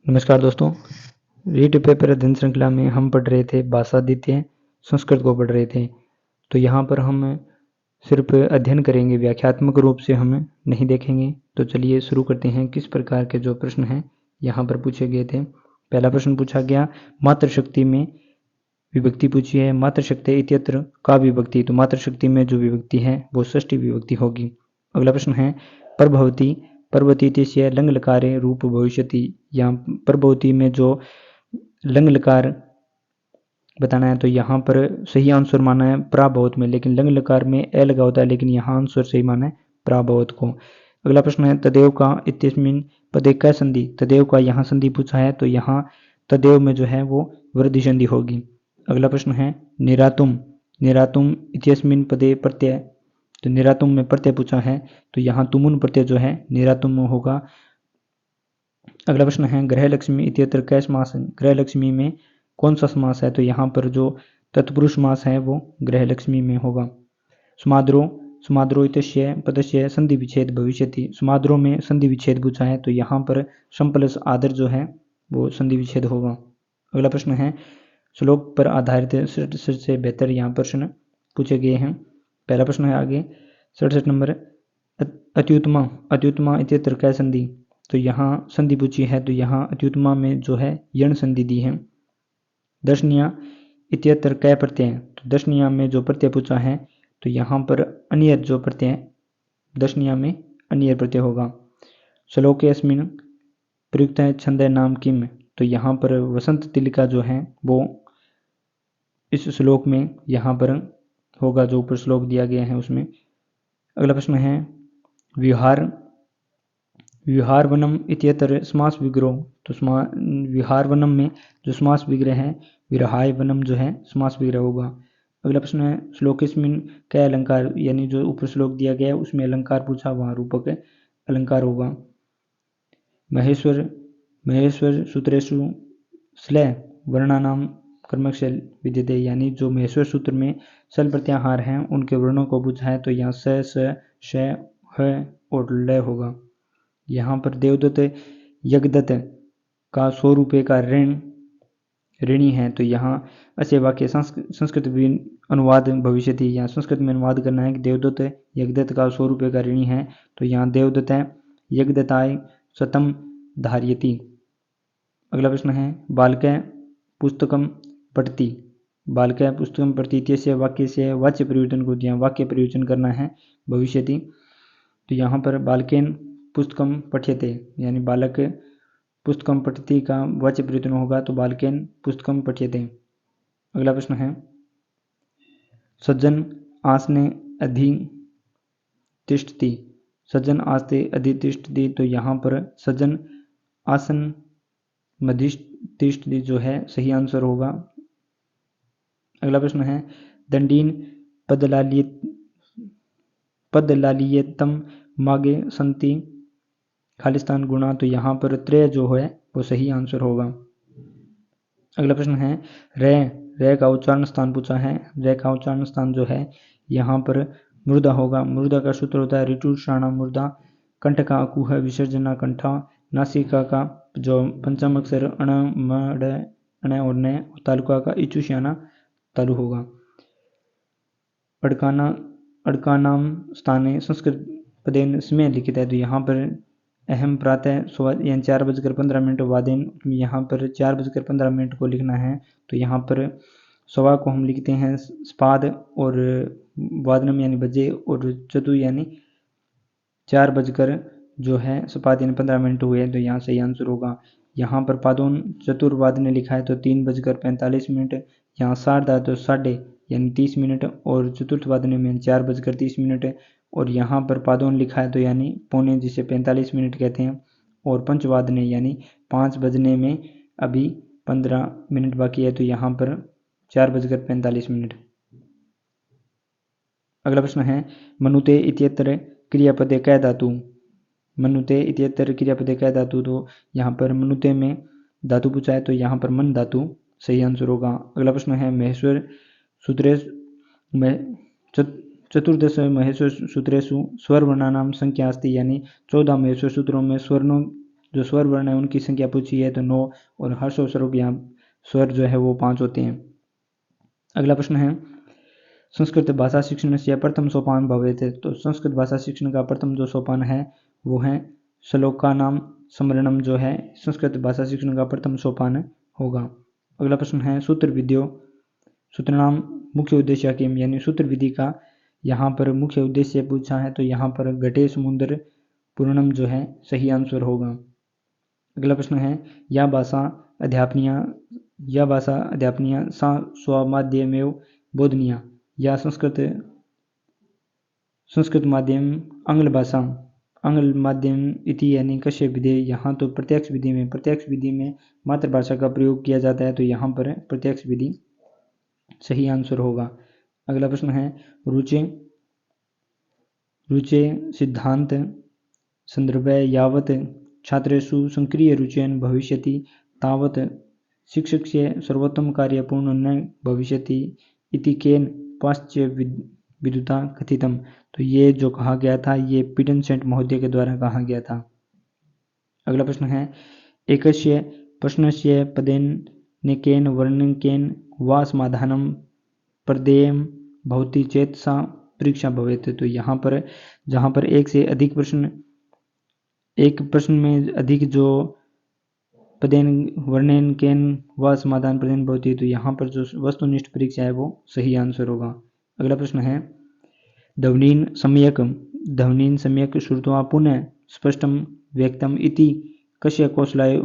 नमस्कार दोस्तों। Read paper अध्ययन श्रृंखला में हम पढ़ रहे थे भाषा द्वितीय संस्कृत को पढ़ रहे थे। तो यहाँ पर हम सिर्फ अध्ययन करेंगे, व्याख्यात्मक रूप से हम नहीं देखेंगे। तो चलिए शुरू करते हैं। किस प्रकार के जो प्रश्न हैं यहाँ पर पूछे गए थे। पहला प्रश्न पूछा गया, मातृशक्ति में विभक्ति पूछी है। मातृशक्ति इत्यत्र का विभक्ति, तो मातृशक्ति में जो विभक्ति है वो षष्ठी विभक्ति होगी। अगला प्रश्न है, प्रभवती पर्वती इत्यस्य लंग लकारे रूप भविष्यति। यहाँ प्रभवती में जो लंग लकार बताना है, तो यहाँ पर सही आंसर माना है प्राभवत में, लेकिन लंग लकार में ए लगा होता है, लेकिन यहाँ आंसर सही माना है प्राभवत को। अगला प्रश्न है, तदेव का इत्यस्मिन् पदे क संधि। तदेव का यहाँ संधि पूछा है, तो यहाँ तदेव में जो है वो वृद्धि संधि होगी। अगला प्रश्न है, निरातुम। निरातुम इत्यस्मिन् पदे प्रत्यय, तो निरातुम में प्रत्यय पूछा है, तो यहाँ तुमुन प्रत्यय जो है निरातुम में होगा। अगला प्रश्न है, गृह लक्ष्मी इत्यत्र कै समास। गृह लक्ष्मी में कौन सा समास है, तो यहाँ पर जो तत्पुरुष समास है वो गृह लक्ष्मी में होगा। सुमाद्रो सुमाद्रो इत्यस्य पदस्य संधि विच्छेद भविष्यति। सुमाद्रो में संधि विच्छेद पूछा है, तो यहाँ पर सम प्लस आदर जो है वो संधि विच्छेद होगा। अगला प्रश्न है, श्लोक पर आधारित 67 से बेहतर यहाँ प्रश्न पूछे गए हैं। पहला प्रश्न है आगे 67 नंबर, अत्युत्तमा। अत्युत्तमा इत्यत्र कै संधि, तो यहाँ संधि पूछी है, तो यहाँ अत्युत्तमा में जो है यण संधि दी है। दर्शनीया इत्यत्र कै प्रत्यय, तो दर्शनीया में जो प्रत्यय पूछा है, तो यहाँ पर अनियर जो प्रत्यय दर्शनीया में अनियर प्रत्यय होगा। श्लोके अस्मिन् प्रयुक्त है छंद नाम किम, तो यहाँ पर वसंत तिलिका जो है वो इस श्लोक में यहाँ पर होगा, जो ऊपर श्लोक दिया गया है उसमें। अगला प्रश्न है, विहार विहार वनम इत्यत्र समास विग्रह, तो विहार वनम में जो समास विग्रह है विरहाय वनम जो है समास विग्रह होगा। अगला प्रश्न है, श्लोकेस्मिन् कै अलंकार, यानी जो ऊपर श्लोक दिया गया है उसमें अलंकार पूछा, वहाँ रूपक अलंकार होगा। महेश्वर महेश्वर सूत्रेषु स्लय वर्णानाम कर्मक्ष विद्यते, यानी जो महेश्वर सूत्र में सल प्रत्याहार हैं उनके वर्णों को पूछा है, तो यहाँ स श ह और ल होगा। यहाँ पर देवदत्त यज्ञदत्त का 100 रुपये का ऋणी है, तो यहाँ ऐसे वाक्य संस्कृत में अनुवाद भविष्यति, यहाँ संस्कृत में अनुवाद करना है कि देवदत्त यज्ञदत्त का 100 रुपये का ऋणी है, तो यहाँ देवदत्त यज्ञदत्ताय शतम धार्यति। अगला प्रश्न है, बालकः पुस्तकम पठति। बालकः पुस्तकम पठति इत्यस्य वाक्य से वाच्य परिवर्तन को दिया, वाक्य परिवर्तन करना है भविष्यति, तो यहाँ पर बालकेन पुस्तकम पठ्यते, यानी बालक पुस्तकम पठति का वाच्य परिवर्तन होगा, तो बालकेन पुस्तकम पठ्यते। अगला प्रश्न है, सज्जन आसने अधितिष्ठति। सज्जन आस्ते अधितिष्ठति, तो यहाँ पर सज्जन आसन मधितिष्ठति जो है सही आंसर होगा। अगला प्रश्न है, दंडीन पदलालियतम मागे संति खालिस्तान गुणा, तो यहाँ पर त्रय जो है वो सही आंसर होगा। अगला प्रश्न है, रे का उच्चारण स्थान पूछा है। रे का उच्चारण स्थान जो है यहाँ पर मुर्दा होगा। मुर्दा का सूत्र होता है ऋतु शाणा मुर्दा। कंठ का अकुह विसर्जना कंठा। नासिका का जो पंचम अक्षर अण म ड अण और न, तालुका का इचुश्याना तालु होगा। अड़कानाम स्थाने संस्कृत पदेन समय लिखित है, तो यहाँ पर अहम प्रातः 4:15 वादेन, यहाँ पर 4:15 को लिखना है, तो यहाँ पर सवा को हम लिखते हैं स्पाद और वादनम यानी बजे, और चतु यानी 4 बजकर जो है स्पाद यानी 15 मिनट हुए, तो यहाँ सही आंसर होगा। यहाँ पर पादोन चतुर्वादने लिखा है, तो 3:45, यहाँ सार्धा तो साढ़े यानी 30 मिनट, और चतुर्थ वादने में 4:30, और यहाँ पर पादोन लिखा है तो यानी पौने, जिसे 45 मिनट कहते हैं, और पंचवादने यानी 5 बजने में अभी 15 मिनट बाकी है, तो यहाँ पर 4:45। अगला प्रश्न है, मनुते इत्यत्र क्रियापदे कै धातु। मनुते इत्यत्र क्रियापदे कै धातु, तो यहाँ पर मनुते में धातु पूछा है, तो यहाँ पर मन धातु सही आंसर होगा। अगला प्रश्न है, महेश्वर सूत्रेश चतुर्दश महेश्वर सूत्रेषु स्वर वर्णानाम संख्या अस्ति, यानी 14 महेश्वर सूत्रों में स्वरों जो स्वर वर्ण है उनकी संख्या पूछी है तो 9, और हर्ष और स्वरूप यहाँ स्वर जो है वो 5 होते हैं। अगला प्रश्न है संस्कृत भाषा शिक्षण से प्रथम सोपान भवेत्। तो संस्कृत भाषा शिक्षण का प्रथम जो सोपान है वो है श्लोका नाम स्मरणम, जो है संस्कृत भाषा शिक्षण का प्रथम सोपान होगा। अगला प्रश्न है सूत्र विधियो सूत्रनाम मुख्य उद्देश्य किम, यानी सूत्र विधि का यहाँ पर मुख्य उद्देश्य पूछा है तो यहाँ पर घटे समुद्र पूर्णम जो है सही आंसर होगा। अगला प्रश्न है या भाषा अध्यापनीय सा स्वमाध्यमेव बोधनीय, या संस्कृत माध्यम आंग्ल माध्यम इति यानी कश्य विधे। यहाँ तो प्रत्यक्ष विधि में मातृभाषा का प्रयोग किया जाता है तो यहाँ पर प्रत्यक्ष विधि सही आंसर होगा। अगला प्रश्न है रुचे सिद्धांत संदर्भे यावत् छात्रेषु सक्रिय रुचयन् भविष्यति तावत् शिक्षकस्य सर्वोत्तम कार्य पूर्ण न भविष्यति इति केन पाश्चात्य विद्वता कथितम। तो ये जो कहा गया था ये पीटनसेंट महोदय के द्वारा कहा गया था। अगला प्रश्न है एकस्य प्रश्नस्य पदेन वर्णकेन वा समाधानं प्रदेयं भवति चेत् सा परीक्षा भवेत्। तो यहाँ पर जहाँ पर एक प्रश्न में अधिक जो पदेन वर्णेन केन व समाधान प्रदेन भवति, तो यहाँ पर जो वस्तुनिष्ठ परीक्षा है वो सही आंसर होगा। अगला प्रश्न है ध्वनिन सम्यक श्रुत्वा पुनः स्पष्टम व्यक्तम इति कस्य कौशलाय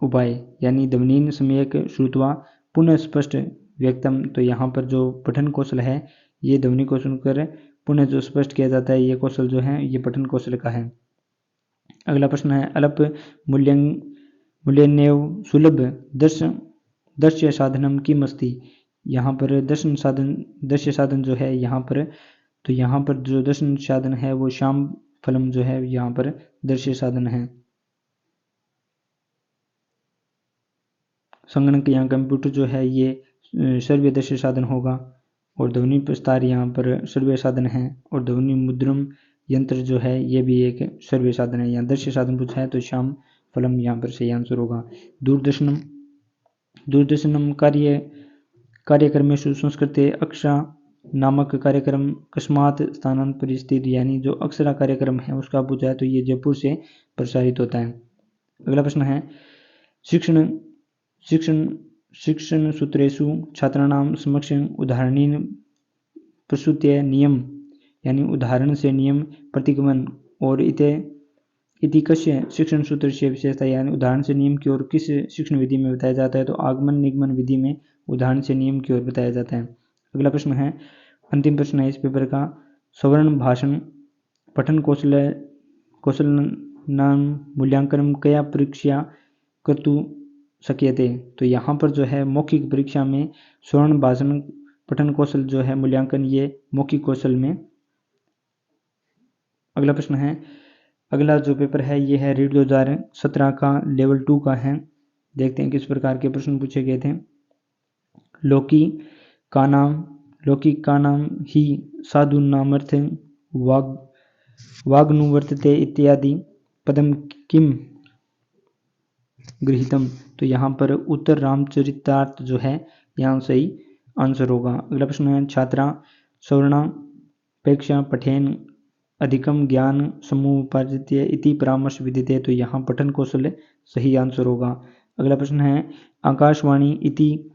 उपाय, यानी ध्वनिन सम्यक श्रुत्वा पुनः स्पष्ट व्यक्तम। तो यहाँ पर जो पठन कौशल है ये ध्वनि को सुनकर पुनः जो स्पष्ट किया जाता है ये कौशल जो है ये पठन कौशल का है। अगला प्रश्न है अल्प मूल्यन्यव सुलभ दृश्य साधनम किम अस्ति। यहाँ पर दृश्य साधन जो है यहाँ पर, तो यहाँ पर जो दर्शन साधन है वो श्याम फलम जो है यहाँ पर दृश्य साधन है। संगणक या कंप्यूटर जो है ये सर्व दृश्य साधन होगा, और ध्वनि प्रसार यहाँ पर सर्व साधन है, और ध्वनि मुद्रण यंत्र जो है ये भी एक सर्व साधन है। यहाँ दृश्य साधन पूछा है तो श्याम फलम यहाँ पर सही आंसर होगा। दूरदर्शनम कार्यक्रमेषु संस्कृते अक्षरा नामक कार्यक्रम कस्मात् स्थानांत परिस्थित, यानी जो अक्षरा कार्यक्रम है उसका पूछा है तो ये जयपुर से प्रसारित होता है। अगला प्रश्न है शिक्षण सूत्रेषु छात्राणां समक्ष उदाहरणीन प्रस्तुत्य नियम, यानी उदाहरण से नियम प्रतिगमन और इति कस्य शिक्षण सूत्र से विशेषता, यानी उदाहरण से नियम की ओर किस शिक्षण विधि में बताया जाता है तो आगमन निगमन विधि में उदाहरण से नियम की ओर बताया जाता है। अगला प्रश्न है अंतिम प्रश्न है इस पेपर का सवर्ण भाषण पठन कौशल नाम मूल्यांकन कया परीक्षा कर्तु शक्यते। तो यहाँ पर जो है मौखिक परीक्षा में स्वर्ण भाषण पठन कौशल जो है मूल्यांकन ये मौखिक कौशल में। अगला प्रश्न है अगला जो पेपर है ये है रीड 2017 का लेवल 2 का है। देखते हैं किस प्रकार के प्रश्न पूछे गए थे। लौकी का नाम ही साधु नामर्थ वाग्नुवर्तते इत्यादि पदम किम गृहीतम। तो यहाँ पर उत्तर रामचरितार्थ जो है यहाँ सही आंसर होगा। अगला प्रश्न है छात्रा सवर्णापेक्षा पठेन अधिकम ज्ञान समुपार्जित्य इति परामर्श विद्यते। तो यहाँ पठन कौशल सही आंसर होगा। अगला प्रश्न है आकाशवाणी इति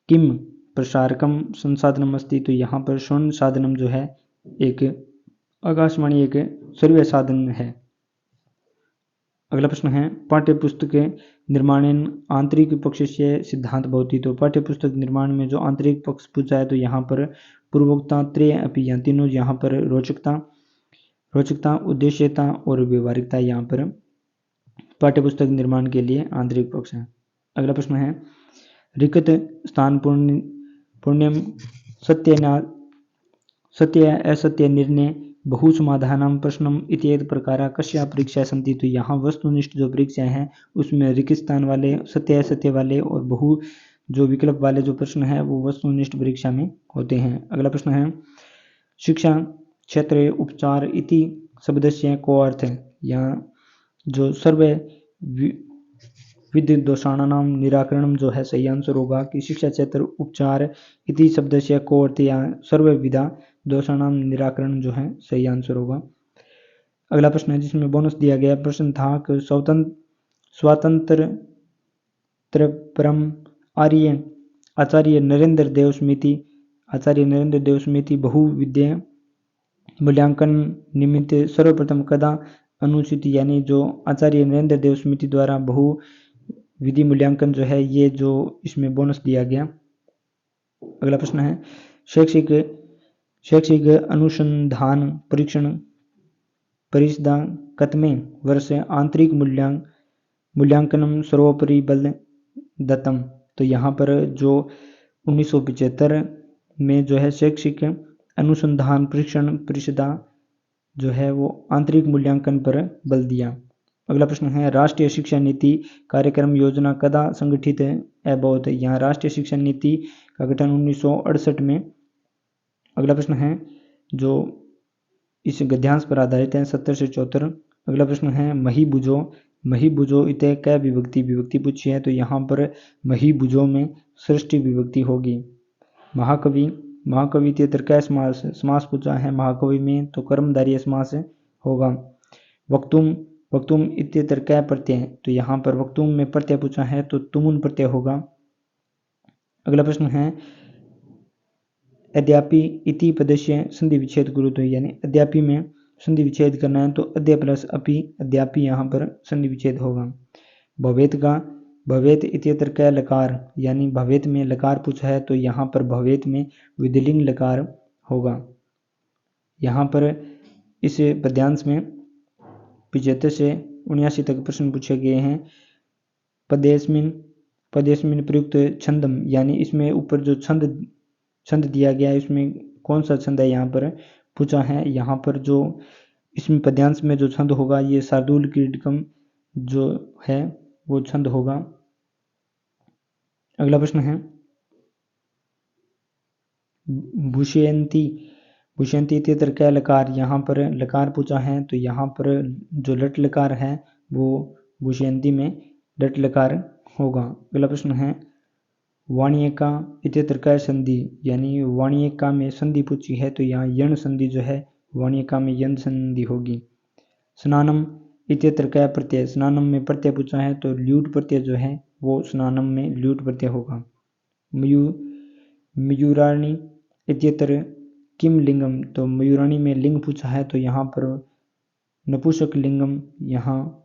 किम प्रसारकम संसाधनम अस्ति। तो यहाँ पर स्वर्ण साधनम जो है एक आकाशवाणी एक सर्व साधन है। अगला प्रश्न है पाठ्यपुस्तक निर्माणेन आंतरिक पक्षस्य सिद्धांत भवति। तो पाठ्यपुस्तक निर्माण में जो आंतरिक पक्ष पूछा है तो यहाँ पर पूर्वोक्ता त्रय अपि या तीनों यहाँ पर रोचकता उद्देश्यता और व्यवहारिकता यहाँ पर पाठ्यपुस्तक निर्माण के लिए आंतरिक पक्ष है। अगला प्रश्न है रिक्त स्थान पुण्यम सत्य असत्य निर्णय बहुसमाधानम प्रश्नम इत्येत प्रकारा कस्या परीक्षा सन्ति। तो यहाँ वस्तुनिष्ठ जो परीक्षाएं हैं उसमें रिक्त स्थान वाले सत्य असत्य वाले और बहु जो विकल्प वाले जो प्रश्न है वो वस्तुनिष्ठ परीक्षा में होते हैं। अगला प्रश्न है शिक्षा क्षेत्र उपचार इति शब्दस्य को अर्थ है। यहाँ जो सर्व विधि दोषाणानाम निराकरणम जो है सही आंसर होगा कि शिक्षा क्षेत्र उपचार इति शब्दस्य को अर्थ या सर्व विधा दोषाणाम निराकरण जो है सही आंसर होगा। अगला प्रश्न है जिसमें बोनस दिया गया प्रश्न था कि स्वातंत्र परम आचार्य नरेंद्र देव स्मृति बहुविद्या मूल्यांकन निमित्त सर्वप्रथम कदा अनुसूचित यानी जो आचार्य नरेंद्र देव स्मृति द्वारा बहु विधि मूल्यांकन जो है ये जो इसमें बोनस दिया गया। अगला प्रश्न है शैक्षिक अनुसंधान परीक्षण परिषदा कतमे वर्ष आंतरिक मूल्यांकनम सर्वोपरि बल दत्तम। तो यहाँ पर जो 1975 में जो है शैक्षिक अनुसंधान परीक्षण परिषदा जो है वो आंतरिक मूल्यांकन पर बल दिया। अगला प्रश्न है राष्ट्रीय शिक्षा नीति कार्यक्रम योजना कदा संगठित अभवत। यहाँ राष्ट्रीय शिक्षा नीति का गठन 1968 में। अगला प्रश्न है जो इस गद्यांश पर आधारित है 70 से 74। अगला प्रश्न है मही बुझो इतने कै विभक्ति पूछी है। तो यहाँ पर मही बुझो में सृष्टि विभक्ति होगी। महाकवि इत्यत्र कै समास पूछा है महाकवि में तो कर्मधारय समास होगा। वक्तुम इत्यत्र कै प्रत्यय, तो यहाँ पर वक्तुम में प्रत्यय पूछा है तो तुमुन प्रत्यय होगा। अगला प्रश्न है अद्यापि इति पदस्य संधि विच्छेद गुरु, तो यानी अद्यापि में संधि विच्छेद करना है तो अद्य प्लस अपि अद्यापि यहाँ पर संधि विच्छेद होगा। भवेत इत्यत्र कै लकार, यानी भवेत में लकार पूछा है तो यहाँ पर भवेत में विधिलिंग लकार होगा। यहाँ पर इस पद्यांश में 75 से 79 तक प्रश्न पूछे गए हैं। पदेस्मिन प्रयुक्त छंदम, यानी इसमें ऊपर जो छंद दिया गया है इसमें कौन सा छंद है यहाँ पर पूछा है। यहाँ पर जो इसमें पद्यांश में जो छंद होगा ये शार्दूल क्रीडकम जो है वो छंद होगा। अगला प्रश्न है भूषयंती इत्यत्र कै लकार, यहाँ पर लकार पूछा है तो यहाँ पर जो लट लकार है वो भूषयंती में लट लकार होगा। अगला प्रश्न है वाणियका इत्यत्र कै संधि, यानी वाणियका में संधि पूछी है तो यहाँ यण संधि जो है वाणियका में यन संधि होगी। स्नानम इत्यत्र कै प्रत्यय, स्नानम में प्रत्यय पूछा है तो ल्यूट प्रत्यय जो है वो स्नानम में ल्यूट प्रत्यय होगा। मयूराणी इत्यत्र किम लिंगम, तो मयूराणी में लिंग पूछा है तो यहाँ पर नपुंसक लिंगम, यहाँ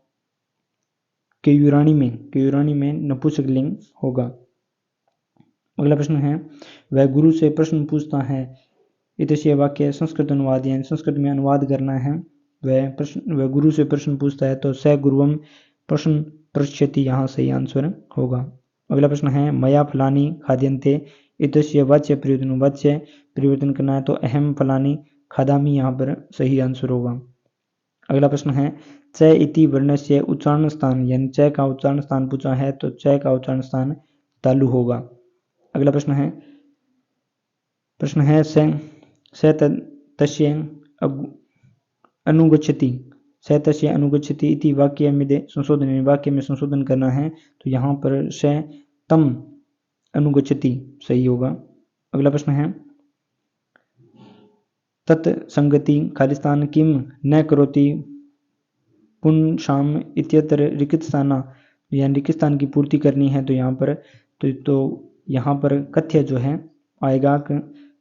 केयूराणी में नपुंसक लिंग होगा। अगला प्रश्न है वह गुरु से प्रश्न पूछता है इतस्य वाक्य संस्कृत अनुवाद, यानी संस्कृत में अनुवाद करना है। वह गुरु से प्रश्न पूछता है तो स गुरुवम प्रश्न पृच्छति, यहाँ सही आंसर होगा। अगला प्रश्न है मया फलानी खाद्यन्ते इतस्य वाच्य परिवर्तन करना है तो अहम फलानी खादामी, यहाँ पर सही आंसर होगा। अगला प्रश्न है च इति वर्णस्य उच्चारण स्थान, यानी च का उच्चारण स्थान पूछा है तो च का उच्चारण स्थान तालु होगा। अगला प्रश्न है स तस्य अनुगच्छति इति वाक्य में संशोधन, वाक्य में संशोधन करना है तो यहाँ पर स तम अनुगच्छति सही होगा। अगला प्रश्न है तत्संगति खालिस्तान किम न करोति पुंसाम इत्यत्र रिक्त स्थाना, यानी रिक्त स्थान की पूर्ति करनी है तो यहाँ पर तो यहाँ पर कथ्य जो है आएगा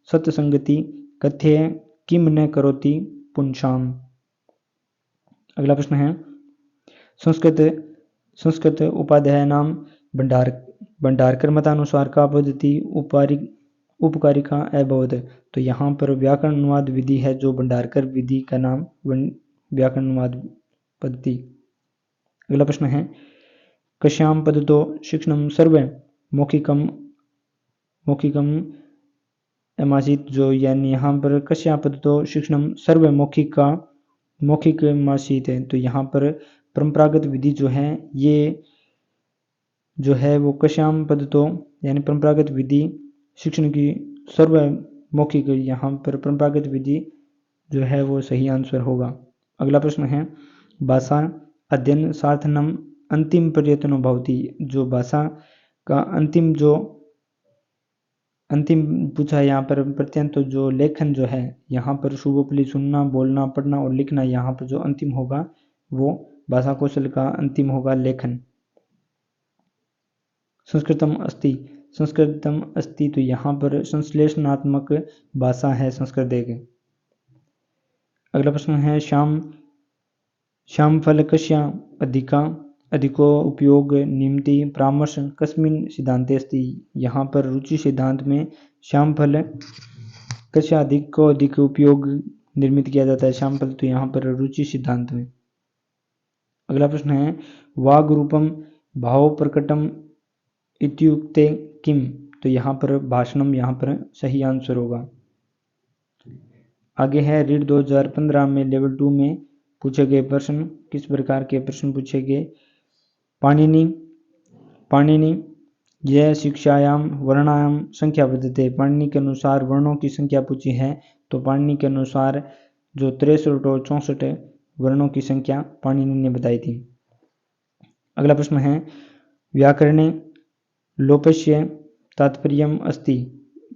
सत्संगति कथ्य किम न करोति पुंसाम। अगला प्रश्न है संस्कृत उपाध्याय नाम भंडारकर मतानुसार का पद्धति उपकारिका अभवत, तो यहाँ पर व्याकरण अनुवाद विधि है जो भंडारकर विधि का नाम व्याकरण अनुवाद पद्धति। अगला प्रश्न है कश्याम पद्धतो शिक्षणम सर्व मौखिकम एमासीत, जो यानी यहाँ पर कश्या पद्धतो शिक्षणम सर्व मौखिक मासीत है तो यहाँ पर परंपरागत विधि जो है ये जो है वो कश्याम पद्धतो यानी परंपरागत विधि शिक्षण की सर्व मौखिक, यहाँ पर परंपरागत विधि जो है वो सही आंसर होगा। अगला प्रश्न है भाषा अध्ययन सार्थनम अंतिम प्रयत्नो भवति। जो भाषा का अंतिम पूछा है यहाँ पर प्रत्यंत, तो जो लेखन जो है यहाँ पर शुभोपली सुनना, बोलना, पढ़ना और लिखना, यहाँ पर जो अंतिम होगा वो भाषा कौशल का अंतिम होगा लेखन। संस्कृतम अस्ति, तो यहाँ पर संश्लेषणात्मक भाषा है संस्कृत एक। अगला प्रश्न है श्यामफलकस्य अधिको उपयोग निम्ति परामर्श कस्मिन् सिद्धान्ते अस्ति। यहाँ पर रुचि सिद्धांत में श्यामफल कस्य अधिक उपयोग निर्मित किया जाता है श्यामफल, तो यहाँ पर रुचि सिद्धांत में। अगला प्रश्न है वाग रूपम भाव प्रकटम इत्युक्ते किम, तो यहाँ पर भाषणम यहाँ पर सही आंसर होगा। आगे है रीड 2015 में लेवल 2 में पूछे गए प्रश्न। किस प्रकार के प्रश्न पूछे गए? पाणिनि यह शिक्षायाम वर्णायाम संख्या बदलते। पाणिनि के अनुसार वर्णों की संख्या पूछी है, तो पाणिनि के अनुसार जो 63 और 64 वर्णों की संख्या पाणिनि ने बताई थी। अगला प्रश्न है व्याकरणे लोपस्य तात्पर्यम अस्ति,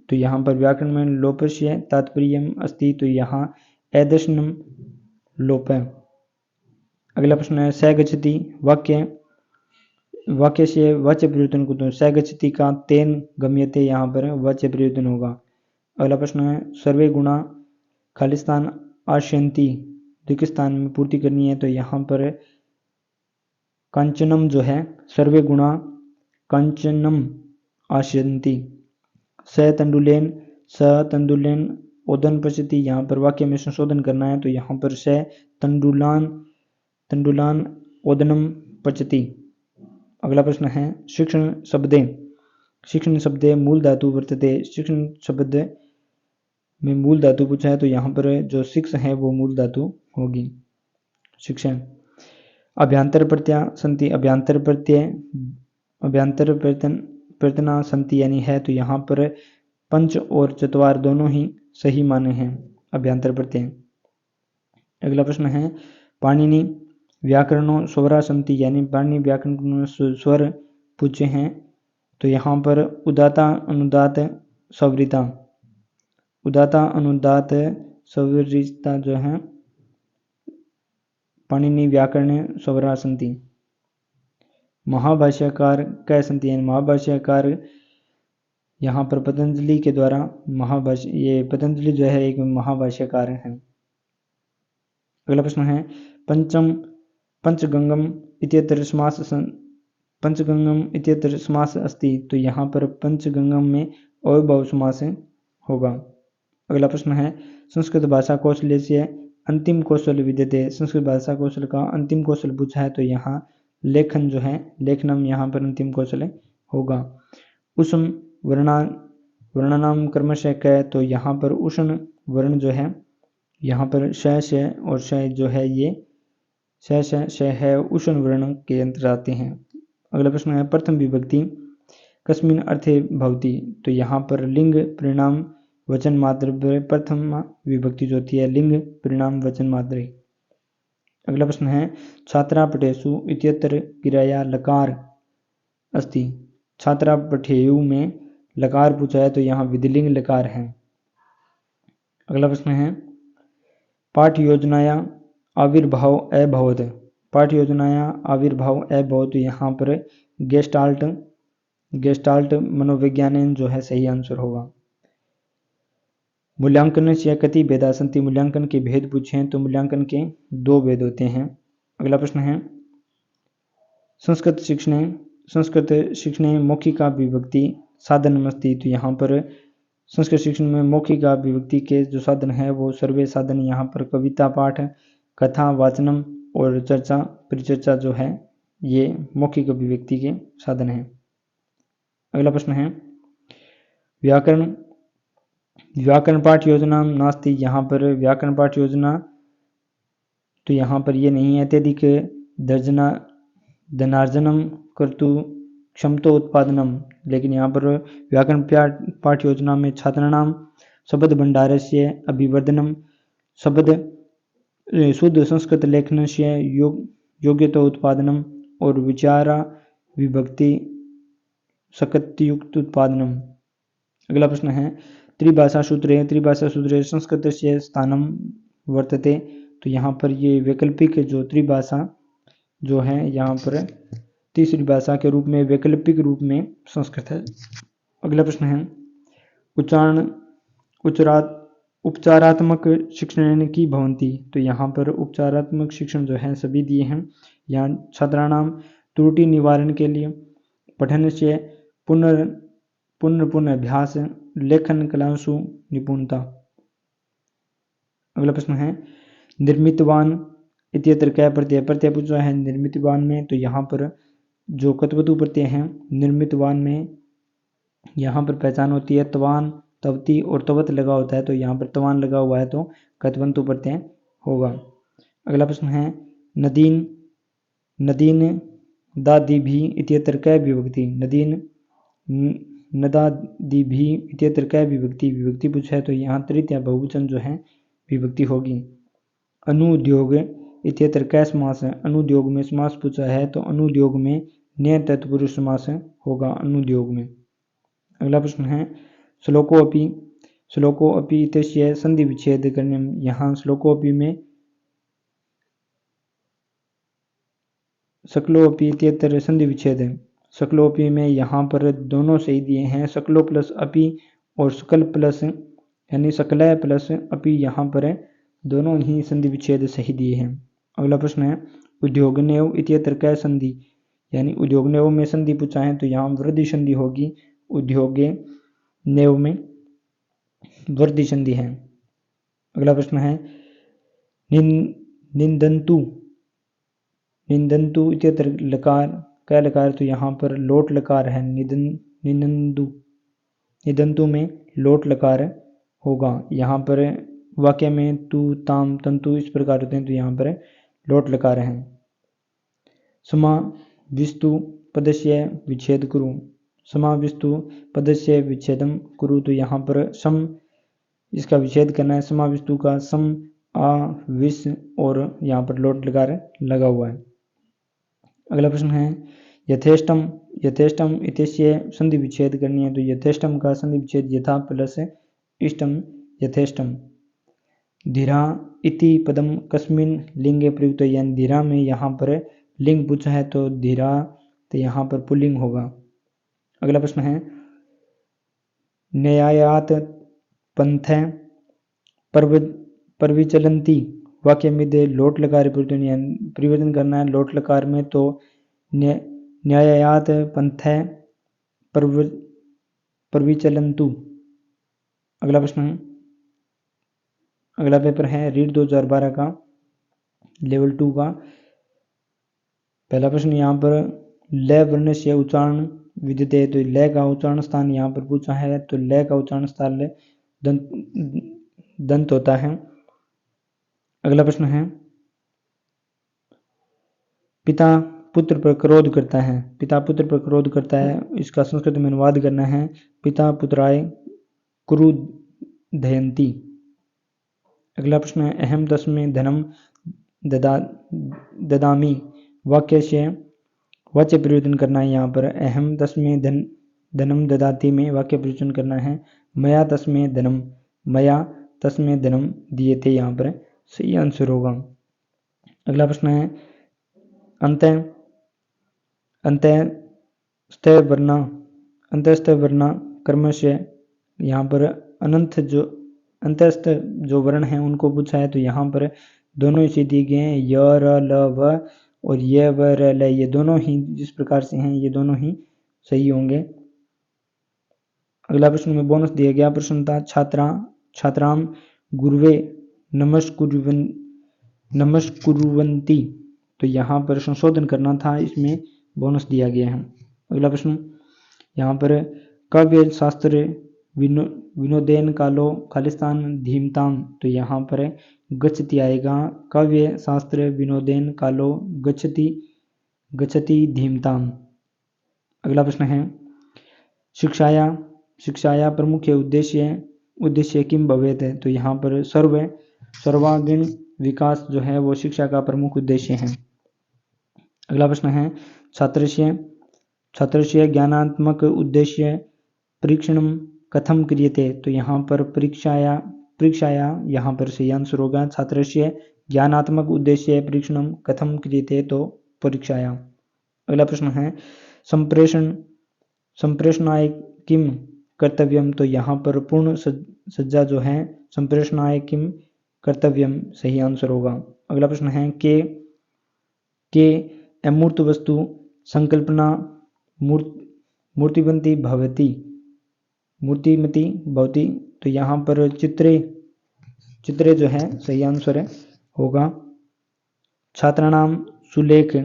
तो यहाँ पर व्याकरण में लोपस्य तात्पर्यम अस्ति, तो यहाँ एदर्शनम लोप है। अगला प्रश्न है स गच्छति वाक्य से वाच्य परिवर्तन को, तो स गच्छति का तेन गम्यते यहाँ पर वाच्य परिवर्तन होगा। अगला प्रश्न है सर्वे गुणा खालिस्तान आश्यन्ति, रिक्त स्थान में पूर्ति करनी है, तो यहाँ पर कांचनम जो है सर्वे गुणा कांचनम आश्यन्ति। स तंडुलेन ओदन पश्यति, यहाँ पर वाक्य में संशोधन करना है, तो यहाँ पर स तंडुलान ओदनम पचति। अगला प्रश्न है शिक्षण शब्दे मूल धातु वर्तते। शिक्षण शब्द में मूल धातु पूछा है, तो यहाँ पर जो शिक्ष है वो मूल धातु होगी शिक्षण। अभ्यंतर प्रत्यय संति, अभ्यंतर प्रत्यना संति यानी है, तो यहाँ पर पंच और चतवार दोनों ही सही माने हैं अभ्यंतर प्रत्यय। अगला प्रश्न है पाणिनि व्याकरणों स्वरा संति, यानी पाणिनि व्याकरण स्वर पूछे हैं, तो यहाँ पर उदाता अनुदात सवरिता जो है पाणिनि व्याकरण स्वरा संति। महाभाष्यकार कै संति, यानी महाभाष्यकार यहाँ पर पतंजलि के द्वारा ये पतंजलि जो है एक महाभाष्यकार है। अगला प्रश्न है पंचगंगम इत्यत्र समास अस्ति, तो यहाँ पर पंचगंगम में अव्ययभाव समास होगा। अगला प्रश्न है संस्कृत भाषा कौशल्य से अंतिम कौशल विद्यते। संस्कृत भाषा कौशल का अंतिम कौशल पूछा है, तो यहाँ लेखन जो है लेखनम यहाँ पर अंतिम कौशल होगा। उष्ण वर्णानाम क्रमशः क, तो यहाँ पर उष्ण वर्ण जो है यहाँ पर श और श जो है ये श है उष्ण वर्ण के अंतर्गत आते हैं। अगला प्रश्न है प्रथम विभक्ति कस्मिन् अर्थे भवति, तो यहाँ पर लिंग परिणाम वचन मात्र प्रथम विभक्ति जो होती है लिंग परिणाम वचन मात्र। अगला प्रश्न है छात्रा पठेषु इत्यत्र क्रिया लकार अस्ति। छात्रा पठेयु में लकार पूछा है, तो यहाँ विधिलिंग लकार है। अगला प्रश्न है पाठ योजनाया आविर्भाव अभवत्। पाठ योजनाया आविर्भाव अभवत्, यहाँ पर गेस्टाल्ट मनोविज्ञान जो है सही आंसर होगा। मूल्यांकन से कति भेदा सन्ति, मूल्यांकन के भेद पूछे हैं, तो मूल्यांकन के 2 भेद होते हैं। अगला प्रश्न है संस्कृत शिक्षणे मौखिका विभक्ति साधनमस्ति, तो यहाँ पर संस्कृत शिक्षण में मौखिका विभक्ति के जो साधन है वो सर्वे साधन यहाँ पर कविता पाठ कथा वाचनम और चर्चा परिचर्चा जो है ये मौखिक विभक्ति के साधन हैं। अगला प्रश्न है व्याकरण पाठ योजना नास्ति, यहाँ पर व्याकरण पाठ योजना तो यहाँ पर ये नहीं है। अत्यधिक धनार्जनम कर्तु क्षमतो उत्पादनम, लेकिन यहाँ पर व्याकरण पाठ योजना में छात्राणाम शब्द भंडारस्य अभिवर्धनम, शब्द शुद्ध संस्कृत लेखनस्य योग्यता उत्पादनम और विचारा विभक्ति शक्तियुक्त उत्पादनम। अगला प्रश्न है त्रिभाषा सूत्रे संस्कृतस्य स्थानम वर्तते। तो यहाँ पर ये वैकल्पिक जो त्रिभाषा जो है यहाँ पर तीसरी भाषा के रूप में वैकल्पिक रूप में संस्कृत है। अगला प्रश्न है उपचारात्मक शिक्षण की भवंती। तो यहाँ पर उपचारात्मक शिक्षण जो है सभी दिए हैं। यहाँ छात्राणाम त्रुटि निवारण के लिए पठन से पुनः अभ्यास लेखन कलांशु निपुणता। अगला प्रश्न है निर्मितवान इत्यत्र क्या प्रत्यय पूछा है निर्मितवान में। तो यहाँ पर जो कतवतु प्रत्यय हैं निर्मितवान में यहाँ पर पहचान होती है तवान तवती और तवत लगा होता है। तो यहाँ पर तवान लगा हुआ है तो कतवंतु प्रत्यय होगा। अगला प्रश्न है नदीन दादी भी इत्यत्र क्या विभक्ति। नदीन नदादि भी इत्यत्र क्या विभक्ति पूछा है। तो यहाँ तृतीया बहुवचन जो है विभक्ति होगी। अनुद्योग इत्यत्र क्या समास है। अनुद्योग में समास पूछा है तो अनुद्योग में न्य तत्पुरुष समास होगा अनुद्योग में। अगला प्रश्न है श्लोकोपि इत्यस्य संधि विच्छेद करने। यहाँ श्लोकोपि में शकलोपि इत्यत्र संधि विच्छेद है। शकलोपि में यहाँ पर दोनों सही दिए हैं शकलो प्लस अपि और शकल प्लस यानी शकलय प्लस अपि यहाँ पर दोनों ही संधि विच्छेद सही दिए हैं। अगला प्रश्न है उद्योगनेव इत्यत्र क्या संधि यानी उद्योगनेव में संधि पूछा है तो यहाँ वृद्धि संधि होगी। उद्योगे नेव में वृद्धि संधि है। अगला प्रश्न है निंदन्तु इत्यत्र लकार क्या लकार। तो यहाँ पर लोट लकार है निदंतु में लोट लकार होगा। यहाँ पर वाक्य में तु ताम तंतु इस प्रकार होते हैं तो यहाँ पर लोट लकार है। समाविष्टु पदस्य विच्छेद कुरु समाविष्टु पदस्य विच्छेदम कुरु। तो यहाँ पर सम इसका विच्छेद करना है समाविष्टु का सम आ विष और यहाँ पर लोट लकार लगा हुआ है। अगला प्रश्न है यथेष्टम इत्यस्य संधि विच्छेद करनी है। तो यथेष्टम का संधि विच्छेद यथा प्लस इष्टम यथेष्टम। धीरा इति पदम कस्मिन लिंगे प्रयुक्त यानी धीरा में यहाँ पर लिंग पूछा है तो धीरा तो यहाँ पर पुल्लिंग होगा। अगला प्रश्न है न्यायात पंथ परविचलंती वाक्य में दे लोट लकार परिवर्तन करना है लोट लकार में। तो न्यायात पंथ परविचलंतु। अगला प्रश्न है अगला पेपर है रीड 2012 का लेवल 2 का पहला प्रश्न। यहाँ पर ल वर्ण से उच्चारण विद्यते। तो ल का उच्चारण स्थान यहाँ पर पूछा है तो ल का उच्चारण स्थान दंत होता है। अगला प्रश्न है पिता पुत्र पर क्रोध करता है। पिता पुत्र पर क्रोध करता है इसका संस्कृत में अनुवाद करना है पिता पुत्राय क्रुधयन्ति। अगला प्रश्न है अहम तस्मै धनम ददामी वाक्य से वाच्य परिवर्तन करना है। यहाँ पर अहम तस्मै धनम ददाति में वाक्य परिवर्तन करना है मया तस्मै धनम दीयते। यहाँ पर सही आंसर होगा। अगला प्रश्न है अंतस्थ वर्णा कर्म से। यहाँ पर अंतस्थ जो वर्ण हैं उनको पूछा है तो यहाँ पर दोनों इसे दिए गए हैं य र ल व और ये व र ल ये दोनों ही जिस प्रकार से हैं ये दोनों ही सही होंगे। अगला प्रश्न में बोनस दिया गया प्रश्न था छात्राम गुरुवे नमस्कुर्वन्ति। तो यहाँ पर संशोधन करना था इसमें बोनस दिया गया है। अगला प्रश्न यहाँ पर काव्य शास्त्र विनोदेन कालो खालिस्तान धीमताम। तो यहाँ पर गच्छति आएगा काव्य शास्त्र विनोदेन कालो गच्छति धीमताम। अगला प्रश्न है शिक्षाया प्रमुख उद्देश्य किम भवेत है। तो यहाँ पर सर्वांगीण विकास जो है वो शिक्षा का प्रमुख उद्देश्य है। अगला प्रश्न है छात्रस्य ज्ञानात्मक उद्देश्य परीक्षणम कथम क्रियते। तो यहाँ पर परीक्षाया यहाँ पर सही आंसर होगा छात्रस्य ज्ञानात्मक उद्देश्य परीक्षणम कथम क्रियते, तो परीक्षाया। अगला प्रश्न है संप्रेषणाय किम कर्तव्यम। तो यहाँ पर पूर्ण सज्जा जो है संप्रेषणाय किम कर्तव्यम सही आंसर होगा। अगला प्रश्न है के अमूर्त वस्तु संकल्पना मूर्तिमती भवति। तो यहाँ पर चित्रे जो है सही आंसर होगा। छात्राणाम सुलेख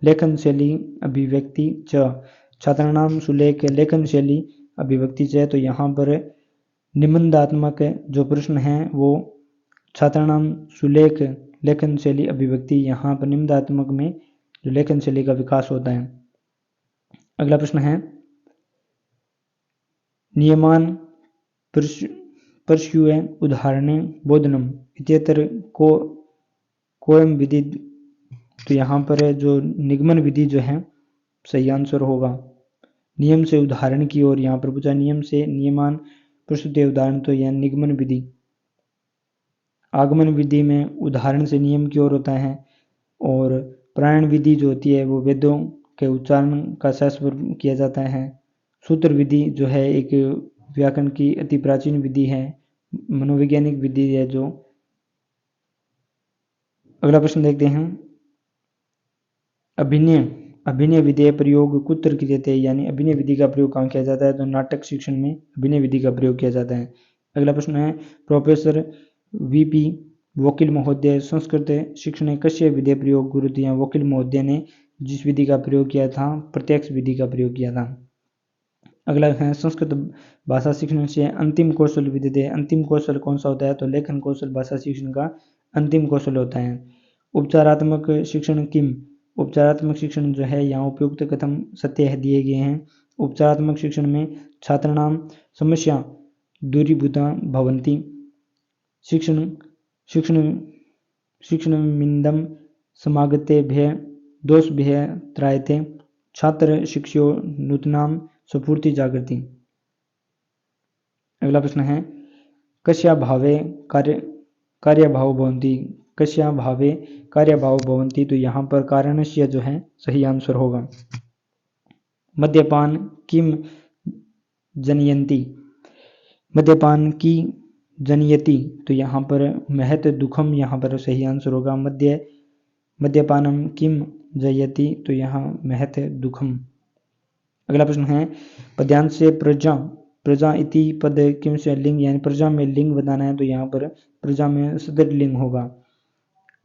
लेखन शैली अभिव्यक्ति च। छात्राणाम सुलेख लेखन शैली अभिव्यक्ति च। तो यहाँ पर निबंधात्मक जो प्रश्न है वो छात्राणाम सुलेख लेखन शैली अभिव्यक्ति, यहाँ पर निबंधात्मक में जो लेखन शैली का विकास होता है। अगला प्रश्न है नियमान परस्युए उदाहरणे बोधनम इत्यत्र कोयम विधि। तो यहाँ पर जो निगमन विधि जो है सही आंसर होगा। नियम से उदाहरण की ओर यहाँ पर पूछा, नियम से नियमान प्रस्तुत उदाहरण, तो यह निगमन विधि। आगमन विधि में उदाहरण से नियम की ओर होता है, और प्रायण विधि जो होती है वो वेदों के उच्चारण का सहस्वर किया जाता है। सूत्र विधि जो है एक व्याकरण की अति प्राचीन विधि है, मनोवैज्ञानिक विधि है जो। अगला प्रश्न देखते हैं अभिनय विधि प्रयोग कुत्र क्रियते, यानी अभिनय विधि का प्रयोग कहाँ किया जाता है। तो नाटक शिक्षण में अभिनय विधि का प्रयोग किया जाता है। अगला प्रश्न है प्रोफेसर वीपी वकील महोदय संस्कृत शिक्षण कस्य विधि प्रयोग गुरुति। वकील महोदय ने जिस विधि का प्रयोग किया था प्रत्यक्ष विधि का प्रयोग किया था। अगला है संस्कृत भाषा शिक्षण से अंतिम कौशल विधि। अंतिम कौशल कौन सा होता है। तो लेखन कौशल भाषा शिक्षण का अंतिम कौशल होता है। उपचारात्मक शिक्षण किम। उपचारात्मक शिक्षण जो है यहाँ उपयुक्त कथम सत्य दिए गए हैं। उपचारात्मक शिक्षण में छात्राणाम समस्या दूरीभूता भवन्ति। शिक्षणमिदं समागतेभ्यः दोषभ्यः त्रायते। छात्र शिक्षयो नूतनां स्फूर्ति जागृति। अगला प्रश्न है कस्याभावे कार्यभाव भवन्ति। कस्याभावे कार्यभाव भवन्ति। तो यहाँ पर कारणस्य जो है सही आंसर होगा। मद्यपान किम जनयन्ति। मद्यपान की जनयति। तो यहाँ पर महत दुखम यहाँ पर सही आंसर होगा। मद्यपानम किम जयति। तो यहाँ महत दुखम। अगला प्रश्न है पद्यांश से प्रजा इति पद किम से लिंग, यानी प्रजा में लिंग बताना है। तो यहाँ पर प्रजा में सदर लिंग होगा।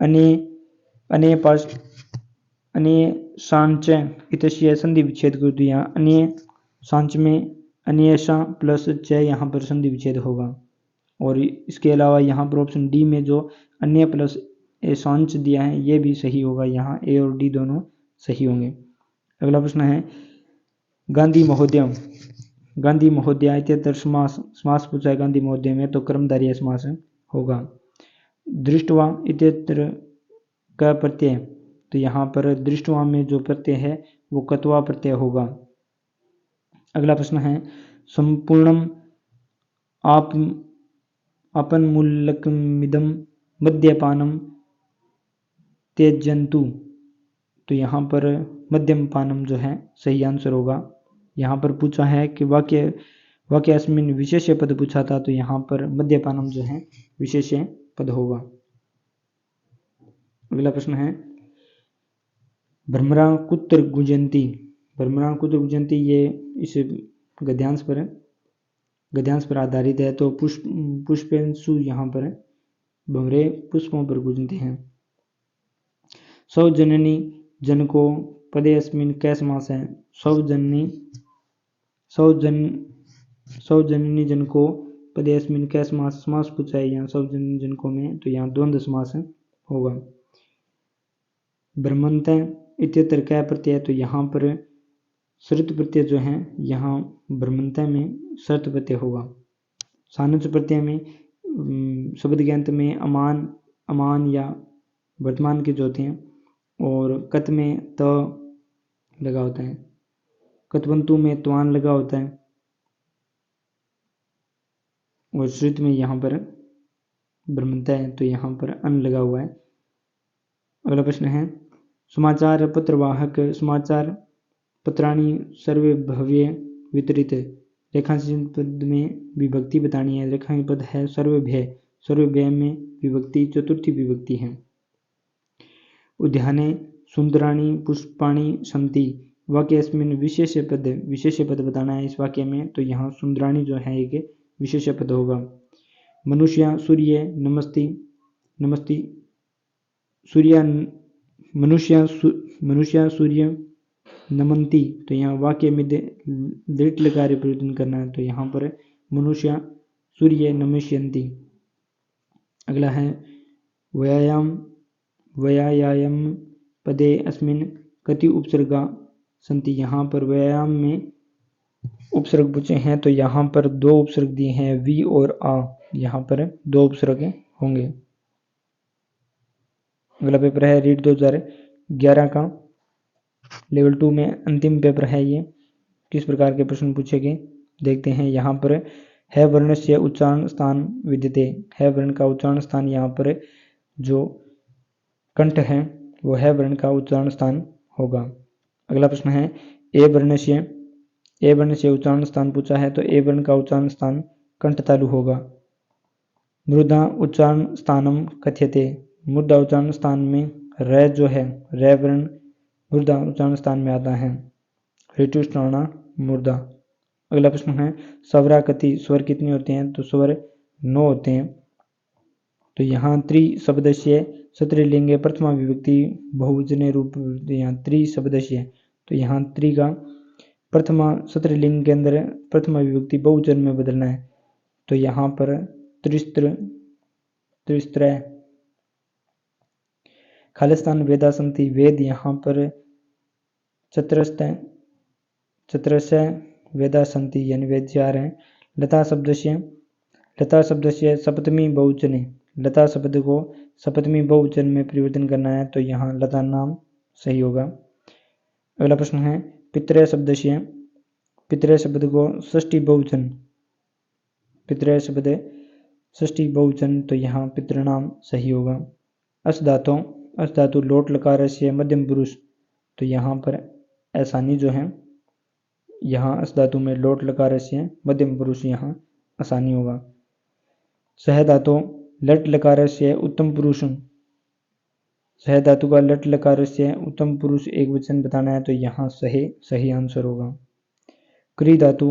अने सांच इतस्य संधि विच्छेद कर दिया। अन्य सांच में अन्यसा प्लस च यहाँ पर संधि विच्छेद होगा। और इसके अलावा यहाँ पर ऑप्शन डी में जो अन्य प्लस ए सांच दिया है ये भी सही होगा। यहाँ ए और डी दोनों सही होंगे। अगला प्रश्न है गांधी महोदय इत्यत्र समास पूछा है गांधी महोदय में, तो कर्मधारय समास होगा। दृष्टवा इत्यत्र का प्रत्यय। तो यहाँ पर दृष्टवा में जो प्रत्यय है वो कत्वा प्रत्यय होगा। अगला प्रश्न है संपूर्णम आपन्मूलकमिदं मद्यपानम त्यजन्तु। तो यहाँ पर मध्यम पानम जो है सही आंसर होगा। यहाँ पर पूछा है कि वाक्य अस्मिन विशेष पद पूछा था, तो यहाँ पर मद्यपानम जो है विशेष पद होगा। अगला प्रश्न है भ्रमरा कुत्र गुंजन्ति। भ्रमरा कुत्र गुंजन्ति ये इस गद्यांश पर आधारित है। तो पुष्पेंशु यहाँ पर भंवरे पुष्पों पर गुंजते हैं। सौजननी जनको पदे अस्मिन कै समास है। सौजननी जनको पदे अस्मिन कै समास पूछा है यहाँ सौजननी जनको में, तो यहाँ द्वंद्व समास होगा। भ्रमंत इत्यत्र कै प्रत्यय। तो यहाँ पर शर्त प्रत्यय जो है यहाँ भ्रमंत में शर्त प्रत्यय होगा। सानुज प्रत्यय में शब्द के अंत में अमान या वर्तमान के जो होते हैं और कत में त लगा होता है, कतवंतु में त्वान लगा होता है और श्रुत में यहाँ पर ब्रह्मता है तो यहाँ पर अन लगा हुआ है। अगला प्रश्न है समाचार पत्रवाहक समाचार पत्राणि सर्वे भव्य वितरित। रेखांकित पद में विभक्ति बतानी है। रेखांकित पद है सर्वभय, सर्वभय में विभक्ति चतुर्थी विभक्ति है। उद्याने सुंदराणि पुष्पाणि सन्ति। वाक्यस्मिन् विशेष्य पद बताना है इस वाक्य में, तो यहाँ सुंदराणि जो है एक विशेष्य पद होगा। मनुष्य सूर्य नमस्ति नमस्ति सूर्य मनुष्य सूर्य नमन्ति, तो यहाँ वाक्य में दृढ़ लकार परिवर्तन करना है, तो यहाँ पर मनुष्य सूर्य नमस्यन्ति। अगला है व्यायाम पदे अस्मिन् कति उपसर्गा सन्ति। यहाँ पर व्यायाम में उपसर्ग पूछे हैं तो यहाँ पर 2 उपसर्ग दिए हैं वी और आ, यहाँ पर 2 उपसर्ग होंगे। अगला पेपर है रीट 2011 का लेवल 2 में अंतिम पेपर है। ये किस प्रकार के प्रश्न पूछे गए देखते हैं। यहाँ पर है वर्ण से उच्चारण स्थान विद्यते। है वर्ण का उच्चारण स्थान यहाँ पर जो कंठ है वो है वर्ण का उच्चारण स्थान होगा। अगला प्रश्न है ए वर्ण से उच्चारण स्थान पूछा है तो ए वर्ण का उच्चारण स्थान कंठ तालु होगा। मृदा उच्चारण स्थानम कथ्यते। मृदा उच्चारण स्थान में र जो है र वर्ण मृदा उच्चारण स्थान में आता है। ऋतुष्णाना मृदा। अगला प्रश्न है स्वरा कति। स्वर कितने होते हैं तो स्वर 9 होते हैं। तो यहाँ त्रिशब्दस्य स्त्रीलिंग प्रथमा विभक्ति बहुवचन रूप यहाँ त्रिशब्दस्य, तो यहाँ त्रि का प्रथमा स्त्रीलिंग के अंदर प्रथमा विभक्ति बहुवचन में बदलना है, तो यहाँ पर त्रिस्त्र। खालिस्तान वेदा संति। वेद यहाँ पर चतुरस्य वेदा संति यानी वेद 4 हैं। लता शब्द से सप्तमी बहुवचने। लता शब्द को सप्तमी बहुवचन में परिवर्तन करना है, तो यहाँ लता नाम सही होगा। अगला प्रश्न है पितृ शब्द को षष्ठी बहुवचन। पितृ शब्द षष्ठी बहुवचन, तो यहाँ पितृनाम सही होगा। अस धातु लोट लकार से मध्यम पुरुष, तो यहाँ पर आसानी जो है यहाँ अस धातु में लोट लकार से मध्यम पुरुष यहाँ आसानी होगा। सह धातु लट लकार से उत्तम पुरुष। सह धातु का लट लकार से उत्तम पुरुष एक वचन बताना है, तो यहाँ सही आंसर होगा। क्री धातु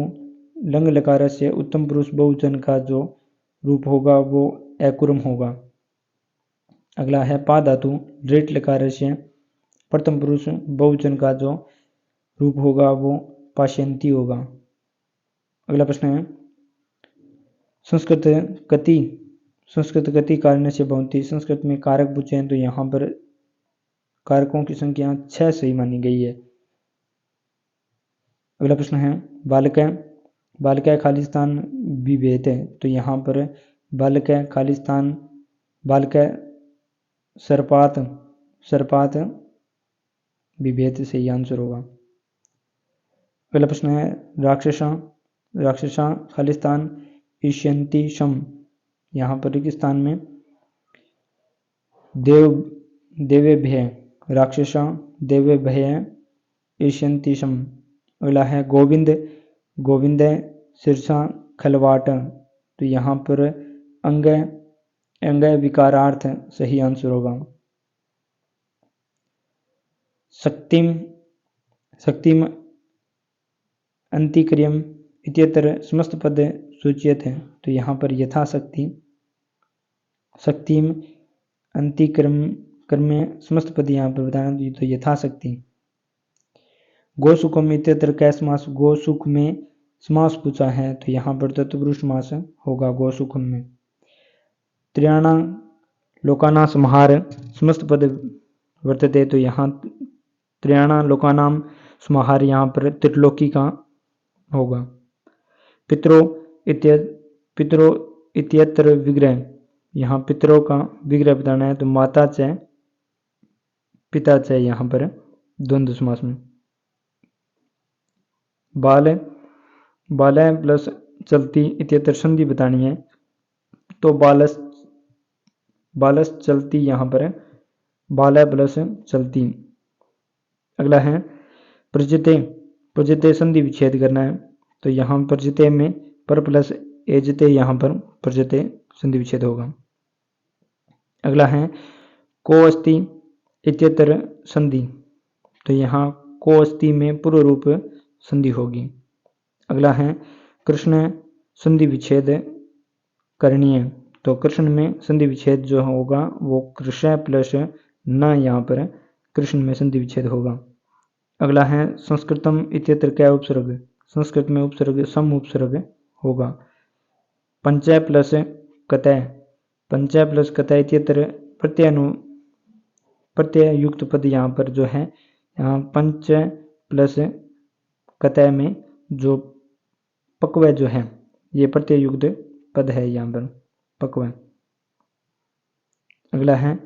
लंग लकार से उत्तम पुरुष बहुवचन का जो रूप होगा वो एकुरम होगा। अगला है पा धातु दृढ़ लकार से प्रथम पुरुष बहुवचन का जो रूप होगा वो पाश्यंती होगा। अगला प्रश्न है संस्कृत गति कारण से भवन्ति। संस्कृत में कारक पूछे हैं तो यहाँ पर कारकों की संख्या 6 सही मानी गई है। अगला प्रश्न है बालक खालिस्तान विभेद है, तो यहाँ पर बालक खालिस्तान बालक सर्पात विभेद सही आंसर होगा। अगला प्रश्न है राक्षसा खालिस्तान ईश्यंती शम। यहाँ पर रेगिस्तान में देवेभ्य राक्षसा देवेभ्य ईश्यंती शम। अगला है गोविंद शीर्षा खलवाट, तो यहाँ पर अंग विकारार्थ सही आंसर होगा। शक्तिम अंतिक्रियम इत्यत्र समस्त पद सूचित है, तो यहाँ पर यथाशक्ति शक्तिम अंतिक्रम में समस्त पद यहाँ पर बताना, तो यथाशक्ति। गोसुखम इत्यत्र कै समास। गोसुख में समास पूछा है, तो यहाँ पर तत्पुरुष समास होगा गोसुखम में। त्रियाणा लोकाना समाहार समस्त पद वर्तते, तो यहाँ त्रियाणा लोकानाम समाहार यहाँ पर त्रिलोकी का होगा। पितरो इत्यत्र विग्रह, यहाँ पितरों का विग्रह बताना है, तो माता च पिता च यहाँ पर द्वंद्व समास में। बाल बालय प्लस चलती इत्यत्र संधि बतानी है, तो बालस बालस चलती यहाँ पर बालय प्लस चलती। अगला है प्रजते, प्रजते संधि विच्छेद करना है, तो यहाँ प्रजते में पर प्लस एजते यहाँ पर प्रजते संधि विच्छेद होगा। अगला है को अस्ति इत्यत्र संधि, तो यहाँ को अस्ति में पूर्व रूप संधि होगी। अगला है कृष्ण संधि विच्छेद करनी है, तो कृष्ण में संधि विच्छेद जो होगा वो कृष्ण प्लस न यहाँ पर कृष्ण में संधि विच्छेद होगा। अगला है संस्कृतम इत्यत्र क्या उपसर्ग, संस्कृत में उपसर्ग सम उपसर्ग होगा। पंचय प्लस कतय, पंचय प्लस कतय इत्यत्र प्रत्यय युक्त पद यहाँ पर जो है, यहाँ पंच प्लस कतय में जो पक्वय जो है ये प्रत्यय युक्त पद है यहाँ पर पक्वय। अगला है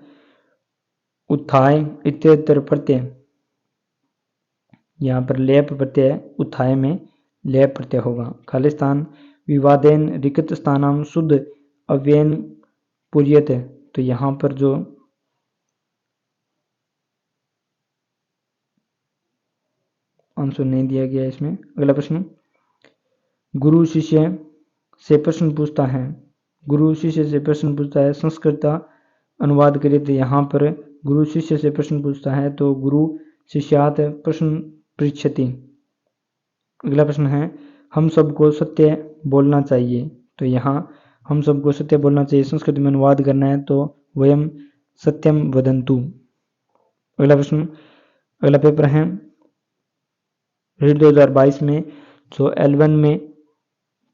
उत्थाय इत्यत्र प्रत्यय, यहाँ पर लेप प्रत्यय उत्थाय में लेप प्रत्यय होगा। खालिस्तान विवादेन रिक्त स्थानाम शुद्ध अव्ययन पूर्यत, तो यहाँ पर जो आंसर नहीं दिया गया इसमें। अगला प्रश्न गुरु शिष्य से प्रश्न पूछता है, गुरु शिष्य से प्रश्न पूछता है, संस्कृत अनुवाद करिए, तो यहाँ पर गुरु शिष्य से प्रश्न पूछता है तो गुरु शिष्यात प्रश्न पृच्छति। अगला प्रश्न है हम सबको सत्य बोलना चाहिए, तो यहाँ हम सबको सत्य बोलना चाहिए संस्कृत में अनुवाद करना है, तो वयम सत्यम वदन्तु। अगला प्रश्न, अगला पेपर है रीड 2022 में जो L1 में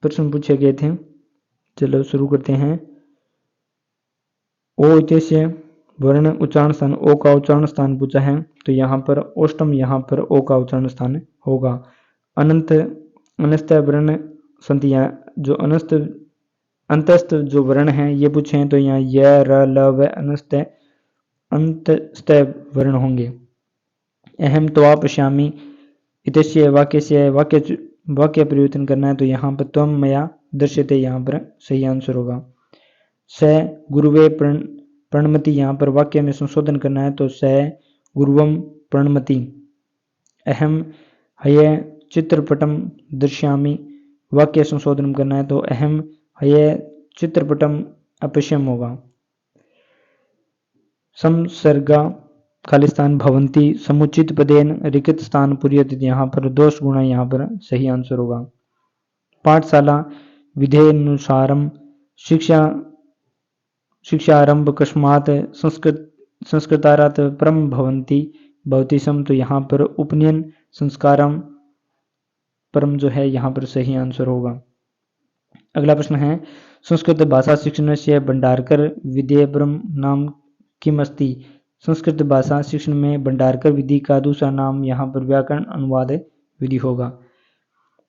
प्रश्न पूछे गए थे। चलो शुरू करते हैं। ओ इत्यस्य वर्ण उच्चारण स्थान, ओ का उच्चारण स्थान पूछा है, तो यहाँ पर ओष्टम यहाँ पर ओ का उच्चारण स्थान होगा। अनंत अनस्त वर्ण संधियां जो अंतस्थ जो वर्ण हैं ये पूछे हैं, तो यहाँ य र ल व अंतस्थ वर्ण होंगे। अहम त्वा पश्यामि इत्यस्य वाक्य से वाक्य परिवर्तन करना है, तो यहाँ पर त्वम मया दृश्यते यहाँ पर सही आंसर होगा। स गुरुवे प्रणमति यहाँ पर वाक्य में संशोधन करना है, तो स गुरुवम प्रणमति। अहम हय चित्रपटम दृश्यामि वाक्य संशोधन करना है, तो अहम हय चित्रपटम अपश्यम होगा। संसर्गा खालिस्तान भवंती समुचित पदेन रिक्त स्थान पूर्यते, यहाँ पर दोष गुणा यहाँ पर सही आंसर होगा। पाठशाला विधेयनुसारम शिक्षारंभ कस्मात् संस्कृतारात परम भवती सम, तो यहाँ पर उपनयन संस्कारम परम जो है यहाँ पर सही आंसर होगा। अगला प्रश्न है संस्कृत भाषा शिक्षण से भंडारकर विधेयपरम नाम किम अस्ति, संस्कृत भाषा शिक्षण में भंडारकर विधि का दूसरा नाम यहाँ पर व्याकरण अनुवाद विधि होगा।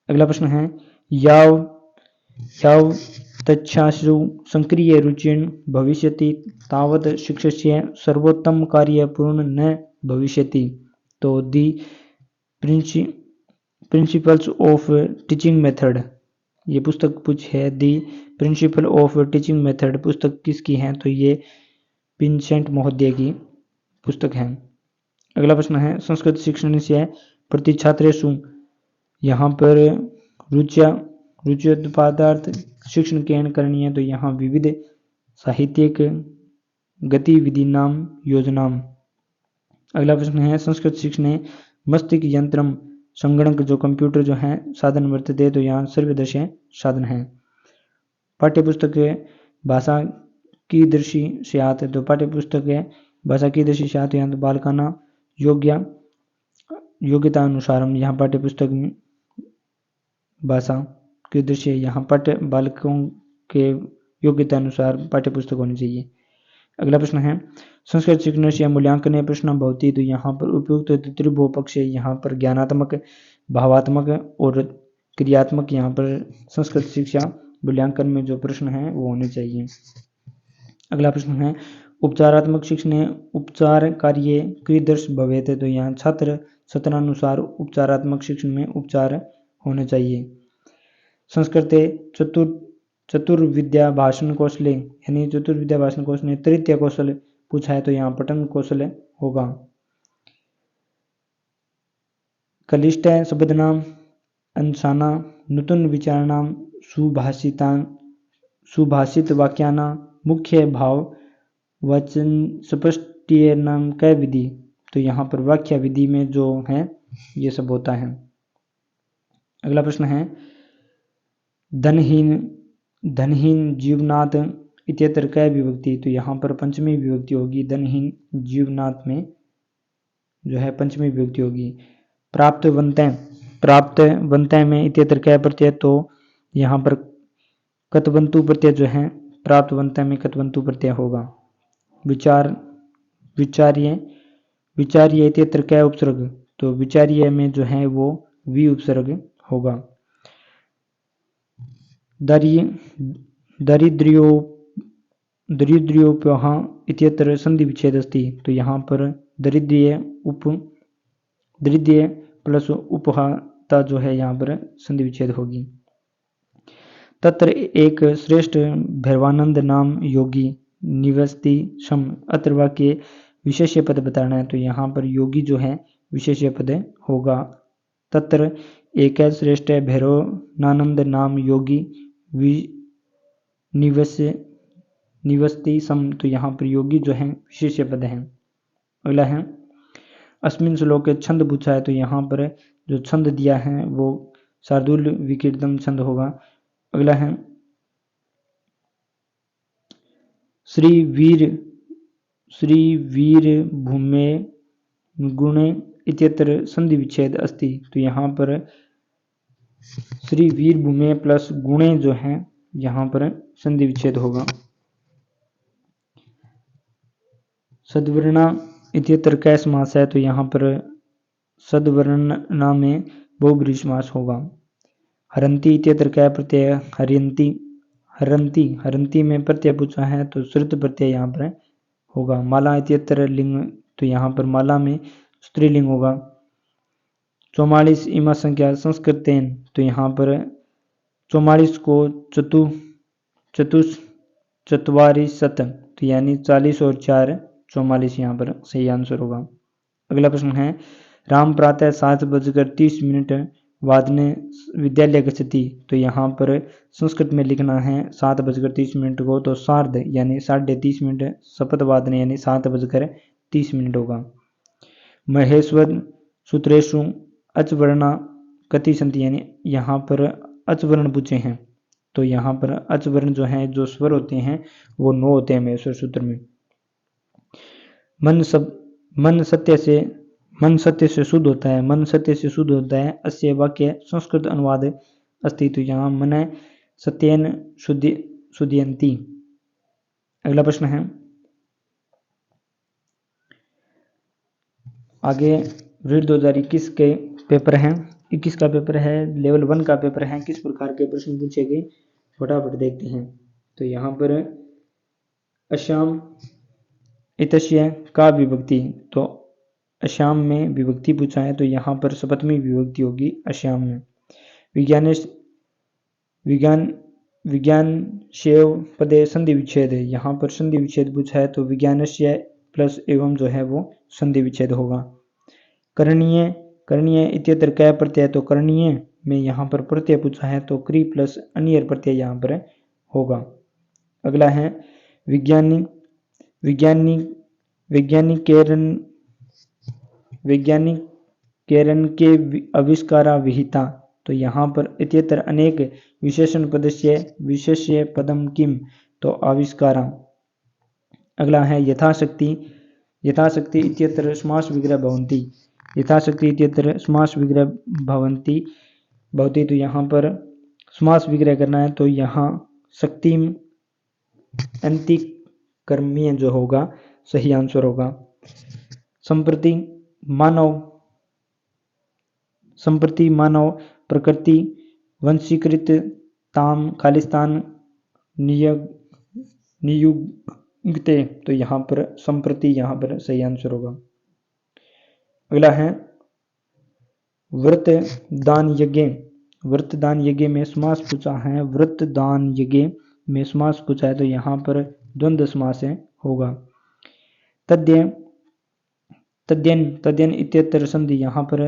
अगला प्रश्न है याव तच्छाश्रु संक्रिय रुचिन भविष्यति तावत शिक्षस्य सर्वोत्तम कार्य पूर्ण न भविष्यति, तो दी प्रिंसिपल्स ऑफ टीचिंग मेथड ये पुस्तक कुछ है। दी प्रिंसिपल ऑफ टीचिंग मेथड पुस्तक किसकी है, तो ये विंसेंट महोदय की पुस्तक है। अगला प्रश्न है संस्कृत शिक्षण से प्रति छात्रेषु यहाँ पर रुच्योत्पादार्थ शिक्षण केन करनी है, तो यहाँ विविध साहित्यिक गतिविधि नाम योजनाम। अगला प्रश्न है संस्कृत शिक्षण मस्तिष्क यंत्रम संगणक जो कंप्यूटर जो है साधन वर्तते, तो यहाँ सर्वदर्शी साधन है। पाठ्यपुस्तक भाषा कीदृशी स्यात्, तो पाठ्यपुस्तक भाषा कीदृशी स्यात्, यहाँ तो बालकाना योग्यता अनुसारम, यहाँ पाठ्यपुस्तक में भाषा कीदृशी यहाँ बालकों के योग्यता अनुसार पाठ्यपुस्तक होनी चाहिए। अगला प्रश्न है संस्कृत शिक्षण से मूल्यांकन प्रश्न भवती, तो यहाँ पर उपयुक्त त्रिभुव पक्ष यहाँ पर ज्ञानात्मक भावात्मक और क्रियात्मक यहाँ पर संस्कृत शिक्षा मूल्यांकन में जो प्रश्न है वो होने चाहिए। अगला प्रश्न है उपचारात्मक शिक्षणे उपचार कार्ये कीदृश भवेत्, तो यहाँ छात्र सत्रानुसार उपचारात्मक शिक्षण में उपचार होने चाहिए। संस्कृते चतुर्विद्या भाषण कौशले, यानी चतुर्विद्या भाषण कौशल में तृतीय कौशल पूछा है तो यहाँ पठन कौशल होगा। कलिष्ठ शब्दानां अंशाना नूतन विचाराणां सुभाषित वाक्यानां मुख्य भाव वचन स्पष्टीकरणं कै विधि, तो यहाँ पर वाक्य विधि में जो है ये सब होता है। अगला प्रश्न है धनहीन जीवनात् इत्यत्र कै विभक्ति, तो यहाँ पर पंचमी विभक्ति होगी। धनहीन जीवनात् में जो है पंचमी विभक्ति होगी। प्राप्तवन्तः में इत्यत्र कै प्रत्यय, तो यहाँ पर कतवन्तु प्रत्यय जो है प्राप्तवन्तः में कतवन्तु प्रत्यय होगा। विचार्य इत्यत्र कै उपसर्ग, तो विचार्य में जो है वो वि उपसर्ग होगा। दरिद्र्योप्यः इत्यत्र संधि विच्छेद अस्ति, तो यहाँ पर दरिद्र्य प्लस उपहाता जो है यहाँ पर संधि विच्छेद होगी। तत्र एक श्रेष्ठ भैरवानंद नाम योगी निवसति शम, अत्र वाक्य विशेष्य पद बताना है, तो यहाँ पर योगी जो है विशेष्य पद होगा। तत्र एक श्रेष्ठ भैरवानंद नाम योगी निवसति सम, तो यहाँ पर योगी जो है विशेष्य पद है। अगला है अस्मिन् श्लोके छंद पूछा है, तो यहाँ पर जो छंद दिया है वो शार्दूल विकीर्तन छंद होगा। अगला है श्री वीर भूमे गुणे इत्यत्र संधि विच्छेद अस्ति, तो यहाँ पर श्री वीर भूमे प्लस गुणे जो है यहाँ पर संधि विच्छेद होगा। सद्वर्णा इत्यत्र कै समास है, तो यहाँ पर सद्वर्णा में बहुब्रीहि समास होगा। हरंती इत्यत्र कै प्रत्यय, हरंती में प्रत्यय पूछा है तो श्रुत प्रत्यय यहाँ पर होगा। माला इत्यत्र लिंग, तो यहाँ पर माला में स्त्रीलिंग होगा। 44 इमा संख्या संस्कृतेन, तो यहाँ पर 44 को चतुश्चत्वारिंशत्, तो यानी 40 और 4 44 यहाँ पर सही आंसर होगा। अगला प्रश्न है राम प्रातः 7:30 वादने विद्यालय गच्छति, तो यहाँ पर संस्कृत में लिखना है 7:30 को, तो सार्ध यानी 30:30, शपथ वादने यानी 7:30 होगा। महेश्वर सूत्रेषु अचवर्णा कति सन्ति, यानी यहाँ पर अचवर्ण पूछे हैं, तो यहाँ पर अचवर्ण जो है जो स्वर होते हैं वो 9 होते हैं महेश्वर सूत्र में। मन सत्य से शुद्ध होता है, मन सत्य से शुद्ध होता है। अस्य वाक्य संस्कृत अनुवाद अस्ति, तो यहाँ मन सत्येन शुद्धयन्ति। अगला प्रश्न है आगे रीड 2021 के पेपर हैं, 21 का पेपर है, लेवल 1 का पेपर है। किस प्रकार के प्रश्न पूछे गए फटाफट देखते हैं। तो यहाँ पर अश्याम इतस्य का विभक्ति, तो अश्याम में विभक्ति पूछा है, तो यहाँ पर सप्तमी विभक्ति होगी अश्याम में। विज्ञान शेव पदे संधि विच्छेद, यहाँ पर संधि विच्छेद पूछा है, तो विज्ञानस्य प्लस एवं जो है वो संधि विच्छेद होगा। करणीय इत्यत्र कै प्रत्यय, तो करणीय में यहाँ पर प्रत्यय पूछा है, तो क्री प्लस अनियर प्रत्यय यहाँ पर होगा। अगला है वैज्ञानिकेरन के आविष्कारा विहिता, तो यहाँ पर इत्यत्र अनेक विशेषण पदस्य विशेष्य पदम किम, तो आविष्कारा। अगला है यथाशक्ति इत्यत्र समास विग्रह भवन्ति, यथाशक्ति इत्यत्र समास विग्रह भवन्ति, तो यहाँ पर समास विग्रह करना है, तो यहाँ शक्तिम अंतिकर्मीय जो होगा सही आंसर होगा। संप्रति मानव प्रकृति वंशीकृत ताम खालिस्तान गते, तो यहाँ पर संप्रति यहाँ पर सही आंसर होगा। अगला है व्रत दान यज्ञ। व्रत दान यज्ञ में समास पूछा है, व्रत दान यज्ञ में समास पूछा है, तो यहाँ पर द्वंद्व समास है होगा। तद्य तद्यन तद्यन इत्यत्र संधि, यहाँ पर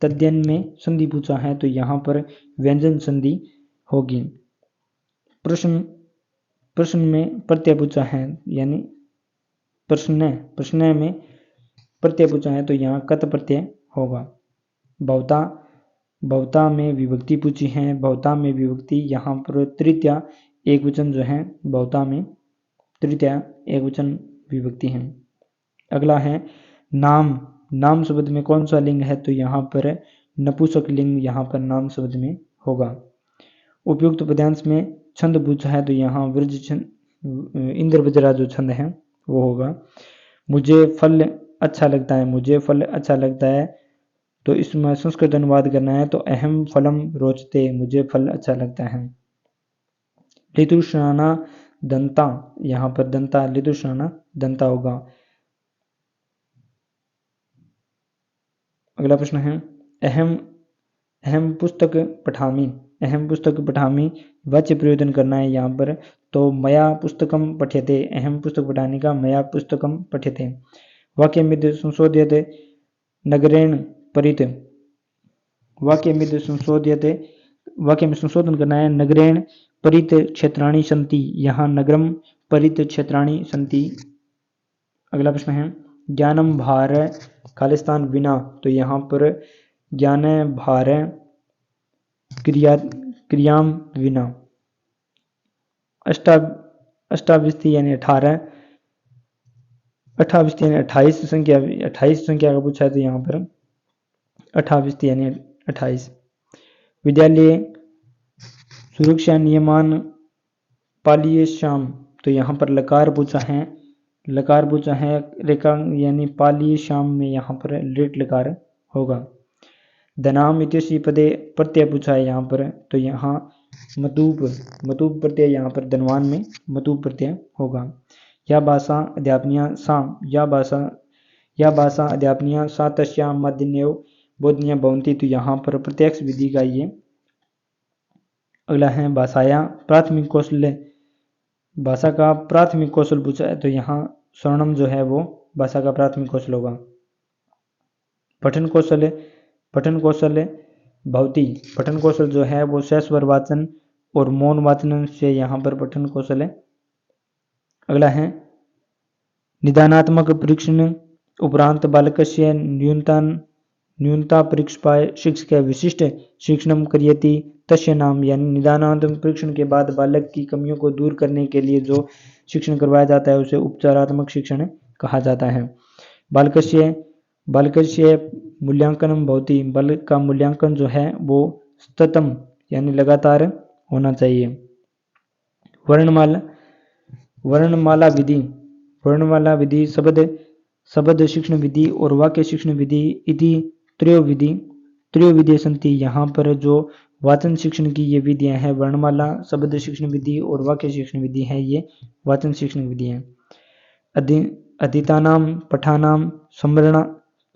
तद्यन में संधि पूछा है, तो यहाँ पर व्यंजन संधि होगी। प्रश्न में प्रत्यय पूछा है, यानी प्रश्न में प्रत्यय पूछा है, तो यहाँ कत प्रत्यय होगा। भवता में विभक्ति पूछी है, भवता में विभक्ति यहाँ पर तृतीया एक वचन जो है, भवता में तृतीया एक वचन विभक्ति है। अगला है नाम शब्द में कौन सा लिंग है, तो यहाँ पर नपुंसक लिंग यहाँ पर नाम शब्द में होगा। उपयुक्त पद्यांश में छंद पूछा है, तो यहाँ वृज छंद इंद्र वज्रा जो छंद है वो होगा। मुझे फल अच्छा लगता है, मुझे फल अच्छा लगता है, तो इसमें संस्कृत अनुवाद करना है, तो अहम फलम रोचते, मुझे फल अच्छा लगता है। लितुष्णाना दंता, यहाँ पर दंता लितुष्णाना दंता होगा। अगला प्रश्न है अहम पुस्तक पठामी, अहम पुस्तक पठामी वाच्य प्रयोजन करना है यहाँ पर, तो मया पुस्तकम पठ्यते, अहम पुस्तक पठाने का मया पुस्तकम पठ्यते। वाक्य में संशोध्यते नगरेण परित, वाक्य में संशोधन करना है, नगरेण परित क्षेत्राणि सन्ति, यहाँ नगरम परित क्षेत्राणि सन्ति। अगला प्रश्न है ज्ञानम भार खालिस्तान विना, तो यहाँ पर ज्ञान भार क्रियाम विना। अष्टाविस्ति यानी 18, 28 संख्या का पूछा है, तो यहाँ पर 28 यानी 28। विद्यालय सुरक्षा नियमान पालिये श्याम, तो यहाँ पर लकार पूछा है, रेखा यानी पालिये श्याम में यहाँ पर लेट लकार होगा। धनाम इत्यस्य पदे प्रत्यय पूछा है यहाँ पर, तो यहाँ मतूप प्रत्यय यहाँ पर धनवान में मतूप प्रत्यय होगा। या भाषा अध्यापनिया सा तस्या मध्यन्यो बोधनिया भवन्ति, तो यहाँ पर प्रत्यक्ष विधि का ये। अगला है भाषाया प्राथमिक कौशल, भाषा का प्राथमिक कौशल पूछा है, तो यहाँ स्वर्णम जो है वो भाषा का प्राथमिक कौशल होगा। पठन कौशल भवती, पठन कौशल जो है वो सस्वर वाचन और मौन वाचन से यहाँ पर पठन कौशल है। अगला है निदानात्मक परीक्षण उपरांत बालकस्य न्यूनता परीक्षाय शिक्षक विशिष्ट शिक्षणम करियति तस्य नाम, यानी निदानात्मक परीक्षण के बाद बालक की कमियों को दूर करने के लिए जो शिक्षण करवाया जाता है उसे उपचारात्मक शिक्षण कहा जाता है। बालकस्य मूल्यांकनम भवति, बालक का मूल्यांकन जो है वो सततम यानी लगातार होना चाहिए। वर्णमाला विधि शब्द शिक्षण विधि और वाक्य शिक्षण विधि इति त्रयोविधि सन्ति, यहाँ पर जो वाचन शिक्षण की ये विधियां हैं, वर्णमाला, शब्द शिक्षण विधि और वाक्य शिक्षण विधि है, ये वाचन शिक्षण विधि है। अधीतानाम पठानाम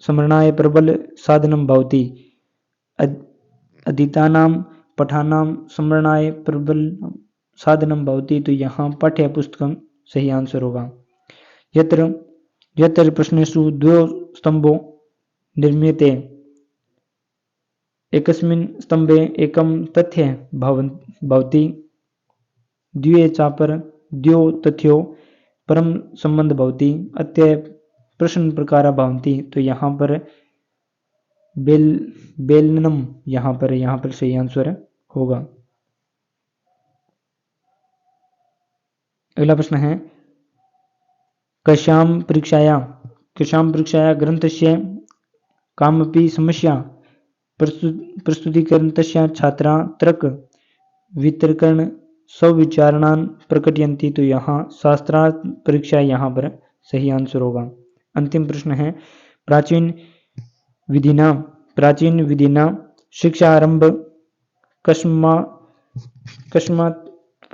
स्मरणाय प्रबल साधनम भवति, अधीतानाम पठानाम स्मरणाय प्रबल साधनम भवति, तो यहाँ पाठ्य पुस्तकम सही आंसर होगा। यत्र प्रश्नेषु द्वयो स्तंभो निर्मीयते, एकस्मिन् स्तंभे एकं तथ्य भवति, द्वे चापर द्वयो तथ्यो परम संबंध भवति, अतः प्रश्न प्रकार भवन्ति, तो यहाँ पर बेलनम यहाँ पर सही आंसर होगा। अगला प्रश्न है कस्याम परीक्षाया ग्रंथस्य कामपि समस्या प्रस्तुतीकरणस्य छात्रा तर्क वितर्कण स्वविचारणान प्रकटयन्ति, तो यहाँ शास्त्रार्थ परीक्षा यहाँ पर सही आंसर होगा। अंतिम प्रश्न है प्राचीन विधिना शिक्षा आरंभ कस्मात्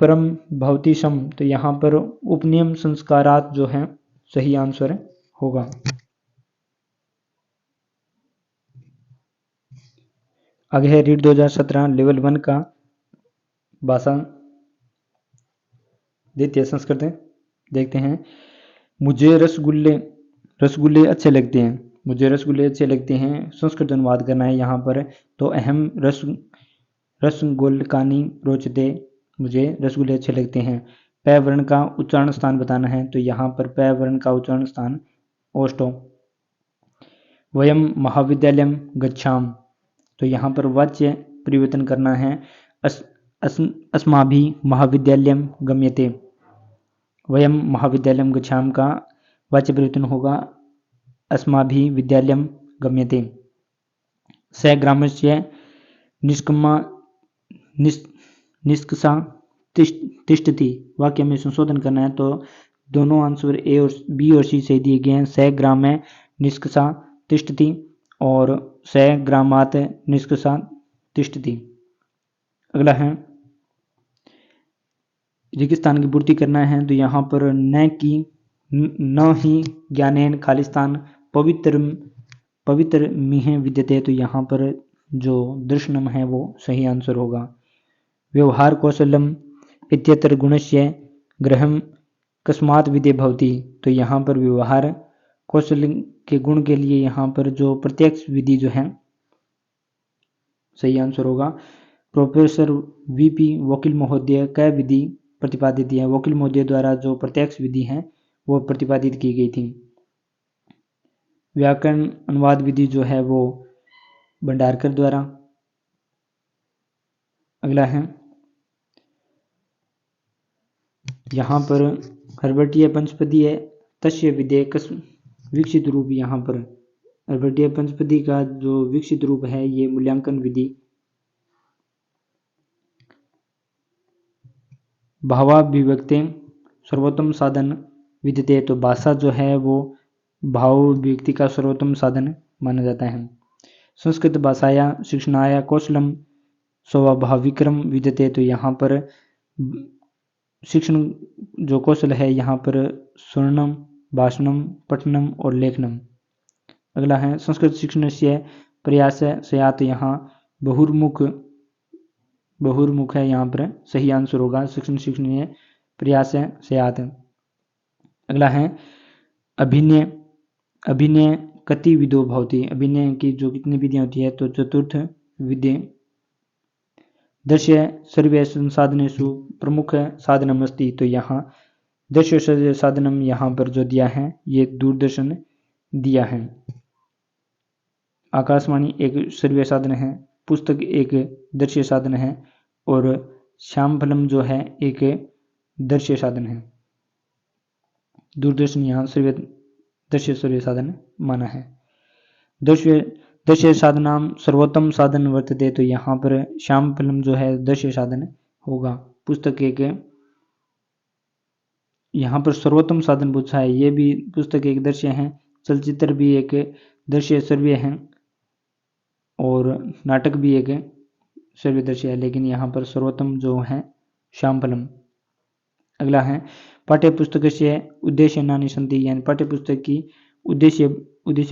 परम भवती सम, तो यहाँ पर उपनियम संस्कारात जो है सही आंसर होगा। आगे है रीड 2017 लेवल 1 का भाषा द्वितीय संस्कृत देखते हैं। मुझे रसगुल्ले रसगुल्ले अच्छे लगते हैं, मुझे रसगुल्ले अच्छे लगते हैं, संस्कृत अनुवाद करना है यहाँ पर। तो अहम रसगोलकानी रोचते, मुझे रसगुल्ले अच्छे लगते हैं। पै वर्ण का उच्चारण स्थान बताना है, तो यहाँ पर पै वर्ण का उच्चारण स्थान ओष्टो। वयम महाविद्यालयम गच्छाम, तो यहाँ पर वाच्य परिवर्तन करना है। अस्माभि महाविद्यालयम गम्यते, वयम महाविद्यालयम गच्छाम का वाच्य परिवर्तन होगा अस्माभि विद्यालयम गम्यते। स ग्रामस्य निष्कषा तिष्ठति, वाक्य में संशोधन करना है, तो दोनों आंसर ए और बी और सी सही दिए गए हैं। स ग्राम में निष्कषा तिष्ठति और स ग्रामात निष्कषा तिष्ठति। अगला है रेगिस्तान की पूर्ति करना है, तो यहाँ पर न ही ज्ञानेन खालिस्तान पवित्र मिहे विद्यते, तो यहाँ पर जो दर्शनम है वो सही आंसर होगा। व्यवहार कौशलम इत्यत्र गुणस्य ग्रहम कस्मात् विधे भवति, तो यहाँ पर व्यवहार कौशल के गुण के लिए यहाँ पर जो प्रत्यक्ष विधि जो है सही आंसर होगा। प्रोफेसर वीपी वकील महोदय कै विधि प्रतिपादित है, वकील महोदय द्वारा जो प्रत्यक्ष विधि है वो प्रतिपादित की गई थी। व्याकरण अनुवाद विधि जो है वो भंडारकर द्वारा। अगला है यहाँ पर हर्बटीय पंचपदी है, तस्य विधेयक विकसित रूप। यहाँ पर हर्बटीय पंचपदी का जो विकसित रूप है ये मूल्यांकन विधि। भावाभिव्यक्ति सर्वोत्तम साधन विद्यते, तो भाषा जो है वो भावाभिव्यक्ति का सर्वोत्तम साधन माना जाता है। संस्कृत भाषाया शिक्षणाय कौशलम स्वाभाविकम विद्यते, तो यहाँ पर शिक्षण जो कौशल है यहाँ पर सुननम, भाषणम, पठनम और लेखनम। अगला है संस्कृत शिक्षण से प्रयास स्यात्, यहाँ बहुर्मुख है, यहाँ पर सही आंसर होगा शिक्षण प्रयास स्यात्। अगला है अभिनय कति विधो भवति, अभिनय की जो कितनी विधियाँ होती है, तो चतुर्थ विधि। दृश्य सर्वे संसाधनेषु प्रमुख साधनम अस्ति, तो यहाँ दृश्य साधनम यहाँ पर जो दिया है ये दूरदर्शन दिया है। आकाशवाणी एक सर्वे साधन है, पुस्तक एक दृश्य साधन है और श्यामफलम जो है एक दृश्य साधन है। दूरदर्शन यहाँ दृश्य सर्वे साधन माना है। दृश्य साधनाम सर्वोत्तम साधन वर्तते, तो यहाँ पर श्याम फिल्म जो है दृश्य साधन होगा। पुस्तक एक यहाँ पर सर्वोत्तम साधन पूछा है, ये भी पुस्तक एक दृश्य है, चलचित्र भी एक दृश्य सर्वे है और नाटक भी एक सर्वे दृश्य है, लेकिन यहाँ पर सर्वोत्तम जो है श्याम फलम। अगला है पाठ्य पुस्तक से उद्देश्य नानी संति, यानी पाठ्य पुस्तक की उद्देश्य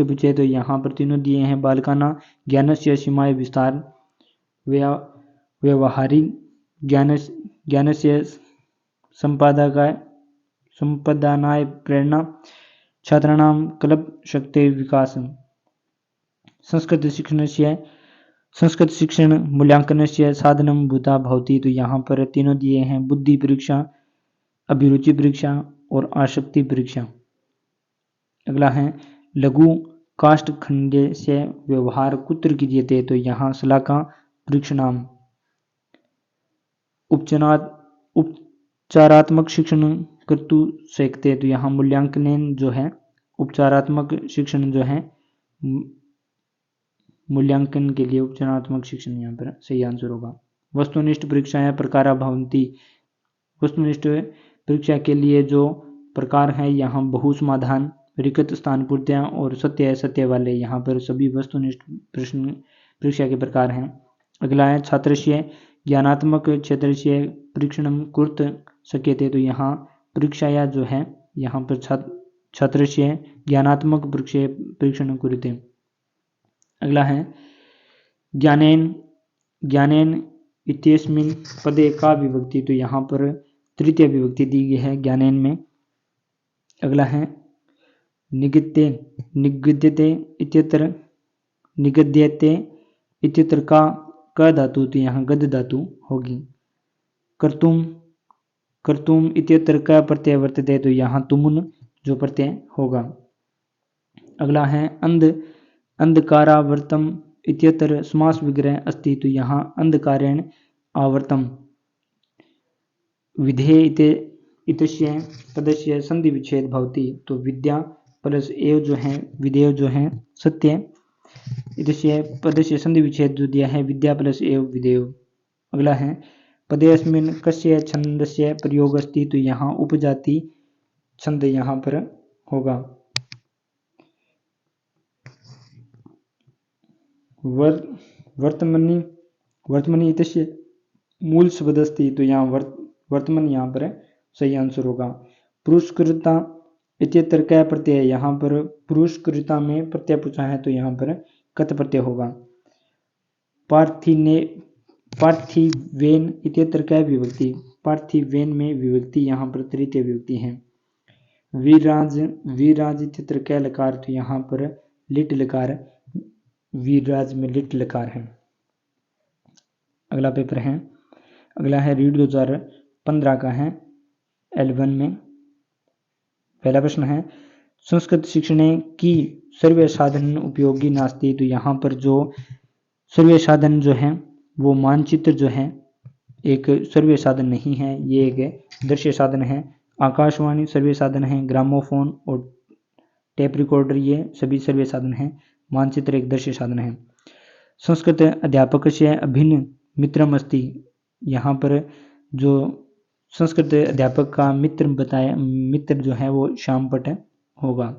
पूछे, तो यहाँ पर तीनों दिए हैं। बालकाना ज्ञानस्य सीमाय विस्तार, व्यवहारिक ज्ञानस्य संपादनाय प्रेरणा, छात्राणां कल्प शक्ति विकास। संस्कृत शिक्षण मूल्यांकनस्य साधनं भूता भवति, तो यहाँ पर तीनों दिए हैं। बुद्धि परीक्षा, अभिरुचि परीक्षा और आसक्ति परीक्षा। अगला है लघु काष्ठ खंडे से व्यवहार कुत्र कीजिए, तो यहाँ शलाका परीक्षणाम। उपचारात्मक शिक्षण कर्तु सकते, तो यहाँ मूल्यांकन जो है उपचारात्मक शिक्षण जो है मूल्यांकन के लिए उपचारात्मक शिक्षण यहाँ पर सही आंसर होगा। वस्तुनिष्ठ परीक्षाएं प्रकारा भवन्ति, वस्तुनिष्ठ परीक्षा के लिए जो प्रकार है यहाँ बहु समाधान, रिक्त स्थान पूर्तियाँ और सत्य वाले, यहाँ पर सभी वस्तुनिष्ठ प्रश्न परीक्षा के प्रकार हैं। अगला है छात्र से ज्ञानात्मक क्षेत्र से परीक्षणम कुर्त शक्यते, तो यहाँ परीक्षाया जो है यहाँ पर छात्रस्य ज्ञानात्मक परीक्षण कुरुते। अगला है ज्ञानेन, ज्ञानेन इत्यस्मिन् पदे का विभक्ति, तो यहाँ पर तृतीय विभक्ति दी गई है ज्ञानेन में। अगला है निगद्यते, निगद्यते इत्यत्र, निगद्यते इत्यत्र का धातु, तो यहाँ गद धातु होगी। कर्तुम, कर्तुम इत्यत्र का प्रत्यय वर्तते, तो यहाँ तुमुन जो प्रत्यय होगा। अगला है अंध, अंधकारावर्तम इत्यत्र समास विग्रह अस्ति, तो यहाँ अंधकारेण आवर्तम। विधेय इत्यस्य पदस्य संधि विच्छेद भवति, तो विद्या प्लस एव जो है विधेय जो है सत्य, इत्यस्य पदस्य संधि विच्छेद जो दिया है विद्या प्लस एव विधेय। अगला है पदेस्मिन् कस्य छंदस्य प्रयोग अस्ति, तो यहाँ उपजाति छंद यहाँ पर होगा। वर्तमनी, वर्तमनी इत्यस्य मूल शब्द अस्ति, तो यहाँ वर्तमान यहाँ पर सही आंसर होगा। पुरस्कृता इत्यत्र कै प्रत्यय, यहाँ पर पुरस्कृता में प्रत्यय पूछा है, तो यहाँ पर कत प्रत्यय होगा। पार्थिवेन इत्यत्र कै विभक्ति, पार्थिवेन में विभक्ति यहाँ पर तृतीय विभक्ति है। वीरराज, वीरराज इत्यत्र कै लकार, तो यहाँ पर लिट लकार, वीरराज में लिट लकार है। अगला पेपर है, अगला है रीड 2015 का है L1 में। पहला प्रश्न है संस्कृत शिक्षणे की सर्वे साधन उपयोगी नास्ति, तो यहाँ पर जो सर्वे साधन जो है वो मानचित्र जो है एक सर्वे साधन नहीं है, ये एक दृश्य साधन है। आकाशवाणी सर्वे साधन है, ग्रामोफोन और टेप रिकॉर्डर ये सभी सर्वे साधन है, मानचित्र एक दृश्य साधन है। संस्कृत अध्यापक से अभिन्न मित्रम अस्ति, यहाँ पर जो संस्कृत अध्यापक का मित्र बताया, मित्र जो है वो श्यामपट होगा।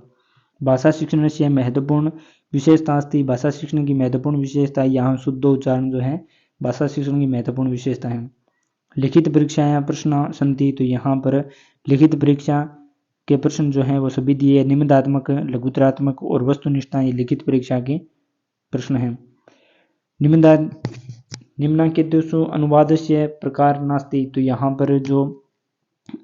भाषा शिक्षण से महत्वपूर्ण विशेषता अस्ति, भाषा शिक्षण की महत्वपूर्ण विशेषता यहाँ शुद्ध उच्चारण जो है भाषा शिक्षण की महत्वपूर्ण विशेषता है। लिखित परीक्षाएं प्रश्न संति, तो यहाँ पर लिखित परीक्षा के प्रश्न जो है वो सभी दिए, निबंधात्मक, लघुतरात्मक और वस्तुनिष्ठ ये लिखित परीक्षा के प्रश्न है। निम्नलिखितेषु अनुवादस्य प्रकार नास्ति, तो यहाँ पर जो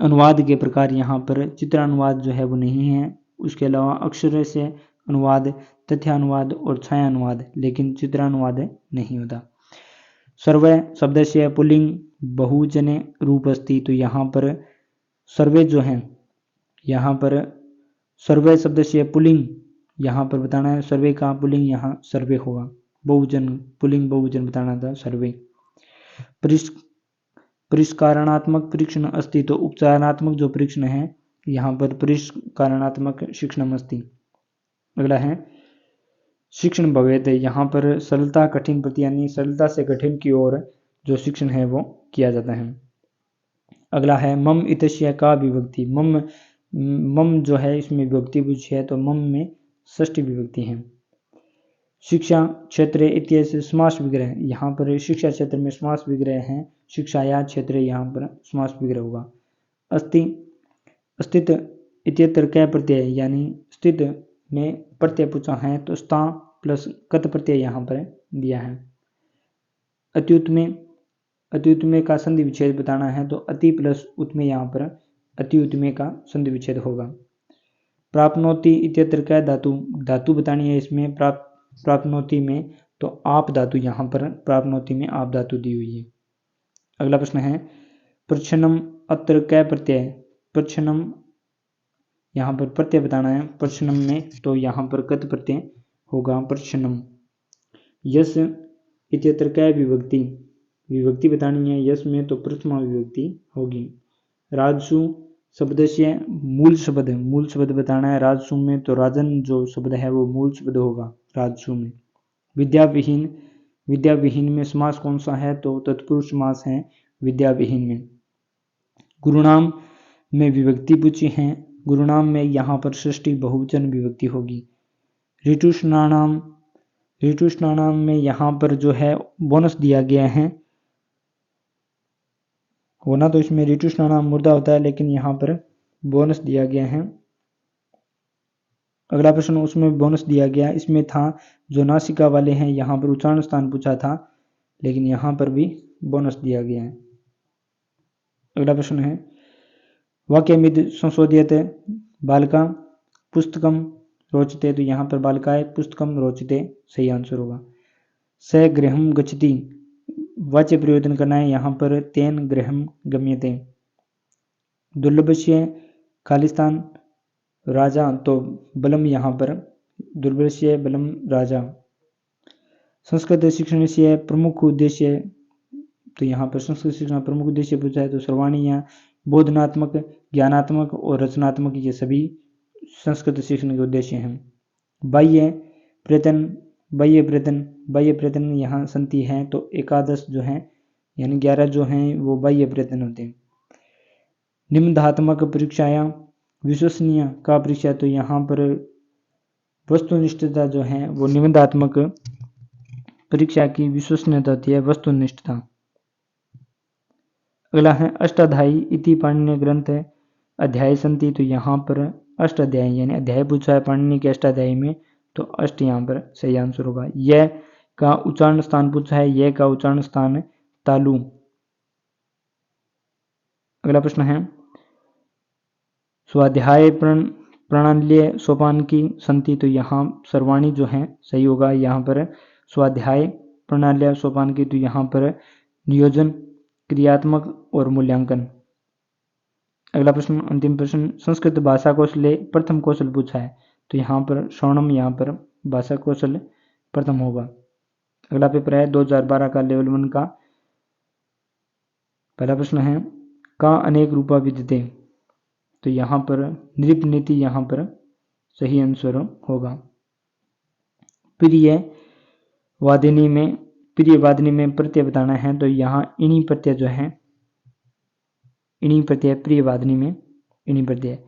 अनुवाद के प्रकार यहाँ पर चित्रानुवाद जो है वो नहीं है, उसके अलावा अक्षर से अनुवाद, तथ्यानुवाद और छायानुवाद, लेकिन चित्रानुवाद नहीं होता। सर्वे शब्द से पुल्लिंग बहुवचने रूप अस्ति, तो यहाँ पर सर्वे जो है यहाँ पर सर्वे शब्द से पुल्लिंग यहाँ पर बताना है, सर्वे का पुल्लिंग यहाँ सर्वे होगा, बहुवचन पुल्लिंग बहुवचन बताना था सर्वे। परिष्कारणात्मक परीक्षण अस्ति, तो उपचारात्मक जो परीक्षण है यहाँ पर परिष्कारणात्मक शिक्षण अस्ति। अगला है शिक्षण भवेत, यहाँ पर सरलता कठिन प्रति यानी सरलता से कठिन की ओर जो शिक्षण है वो किया जाता है। अगला है मम इत्यस्य का विभक्ति, मम, मम जो है इसमें विभक्ति पूछी है, तो मम में षष्ठी विभक्ति है। शिक्षा क्षेत्र इत्यस्य समास विग्रह, यहाँ पर शिक्षा क्षेत्र में समास विग्रह है, शिक्षाया क्षेत्र यहाँ पर समास विग्रह होगा। अस्ति, अस्तित्व इत्यत्र कै प्रत्यय, यानी स्थित में प्रत्यय पूछा है, तो स्था प्लस कत प्रत्यय यहाँ पर दिया है। अत्युत्मे, अत्युत्मे का संधि विच्छेद बताना है, तो अति प्लस उत्मे यहाँ पर अत्युत्मे का संधि विच्छेद होगा। प्राप्नोति इत्यत्र कै धातु, धातु बतानी है इसमें प्राप्नोति में, तो आप धातु यहाँ पर प्राप्नोति में आप धातु दी हुई है। अगला प्रश्न है प्रच्छन्नम अत्र कै प्रत्यय, प्रच्छन्नम यहाँ पर प्रत्यय बताना है प्रच्छन्नम में, तो यहाँ पर कत प्रत्यय होगा प्रच्छन्नम। यस इत्यत्र कै विभक्ति, विभक्ति बतानी है यस में, तो प्रथमा विभक्ति होगी। राजसु शब्द से मूल शब्द बताना है राजसु में, तो राजन जो शब्द है वो मूल शब्द होगा राजसु में। विद्याविहीन, विद्याविहीन में समास कौन सा है, तो तत्पुरुष समास है विद्याविहीन में। गुरुनाम में विभक्ति पूछी है, गुरुनाम में यहाँ पर षष्ठी बहुवचन विभक्ति होगी। ऋतुष्णानाम, ऋतुष्णानाम में यहाँ पर जो है बोनस दिया गया है होना तो इसमें ऋतु स्नानाम मुर्दा होता है, लेकिन यहाँ पर बोनस दिया गया है। अगला प्रश्न उसमें बोनस दिया गया, इसमें था जो नासिका वाले हैं यहाँ पर उच्चारण स्थान पूछा था, लेकिन यहाँ पर भी बोनस दिया गया है। अगला प्रश्न है वाक्यमिद संशोधित बालिका पुस्तकम रोचते, तो यहाँ पर बालिकाएं पुस्तकम रोचते सही आंसर होगा। स गृहम गच्छति वाच्य प्रयोजन करना है, यहाँ पर तेन गृहम गम्यते। दुर्लभस्य खालिस्तान राजा, तो बलम यहाँ पर दुर्लभस्य बलम राजा। संस्कृत शिक्षण से प्रमुख उद्देश्य, तो यहाँ पर संस्कृत शिक्षण प्रमुख उद्देश्य पूछा है, तो सर्वाणी या बोधनात्मक, ज्ञानात्मक और रचनात्मक, ये सभी संस्कृत शिक्षण के उद्देश्य हैं। बाह्य प्रयत्न यहाँ संति हैं, तो एकादश जो हैं यानी 11 जो हैं वो बाह्य प्रयत्न होते हैं। निम्नधात्मक परीक्षाया विश्वसनीय का परीक्षा, तो यहाँ पर वस्तुनिष्ठता जो है वो निम्नधात्मक परीक्षा की विश्वसनीयता होती है, वस्तुनिष्ठता। अगला है अष्टाध्यायी इति पाणिनीय ग्रंथ अध्याय संति, तो यहाँ पर अष्ट अध्याय यानी अध्याय पूछा है पाणिनि के अष्टाध्यायी में, तो अष्ट यहाँ पर सही आंसर होगा। यह का उच्चारण स्थान पूछा है, यह का उच्चारण स्थान तालु। अगला प्रश्न है स्वाध्याय प्रणाल्य सोपान की संति, तो यहाँ सर्वाणी जो है सही होगा। यहाँ पर स्वाध्याय प्रणाल्य सोपान की, तो यहाँ पर नियोजन, क्रियात्मक और मूल्यांकन। अगला प्रश्न अंतिम प्रश्न संस्कृत भाषा कौशल प्रथम कौशल पूछा है, तो यहाँ पर स्वर्णम, यहाँ पर भाषा कौशल प्रथम होगा। अगला पेपर है 2012 का लेवल 1 का। पहला प्रश्न है का अनेक रूपा विद्यते, तो यहाँ पर नृप नीति यहाँ पर सही आंसर होगा। प्रिय वादिनी में प्रत्यय बताना है, तो यहाँ इन्हीं प्रत्यय जो है इन्हीं प्रत्यय प्रिय वादिनी में इन्हीं प्रत्यय।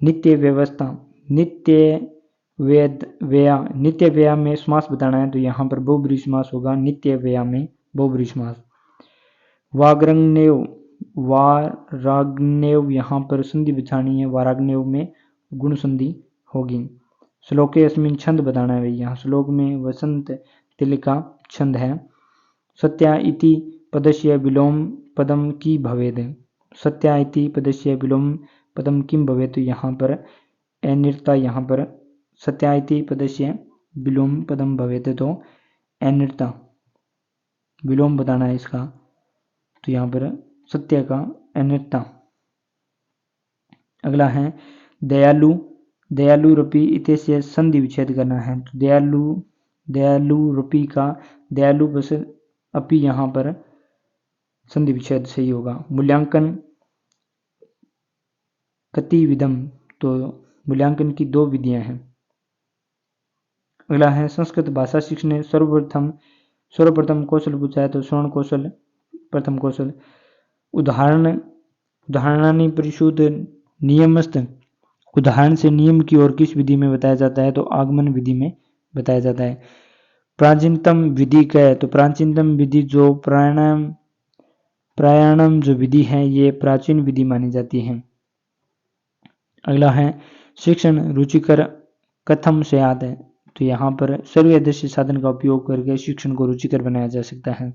नित्य व्यवस्था, नित्य व्यया में समास बताना है, तो यहाँ पर बहुब्रीहि समास होगा, नित्य व्यया में बहुब्रीहि समास। वाराग्नेव यहाँ पर संधि बिछानी है, वाराग्नेव में गुण संधि होगी। श्लोके अस्मिन छंद बताना है, यहाँ श्लोक में वसंत तिल का छंद है। सत्या इति पदस्य विलोम पदम की भवेद, सत्या इति पदस्य विलोम पदम किम भवेद, तो यहाँ पर अनिर्ता, यहाँ पर सत्या इति पदस्य विलोम पदम भवेद, तो अनिर्ता विलोम बताना है इसका, तो यहाँ पर सत्य का अनिर्ता। अगला है दयालु रूपी इत्यादि संधि विच्छेद करना है, तो दयालु रूपी का दयालु बस अपी यहाँ पर संधि विच्छेद सही होगा। मूल्यांकन कति विधम, तो मूल्यांकन की 2 विधियां हैं। अगला है संस्कृत भाषा सीखने सर्वप्रथम कौशल पूछा है, तो स्वर्ण कौशल प्रथम कौशल। उदाहरणानि परिशुद्ध नियमस्त, उदाहरण से नियम की ओर किस विधि में बताया जाता है, तो आगमन विधि में बताया जाता है। प्राचीनतम विधि क्या है, तो प्राचीनतम विधि जो प्राणायाम जो विधि है ये प्राचीन विधि मानी जाती है। अगला है शिक्षण रुचिकर कथम से याद है, तो यहाँ पर सर्वदृश्य साधन का उपयोग करके शिक्षण को रुचिकर बनाया जा सकता है।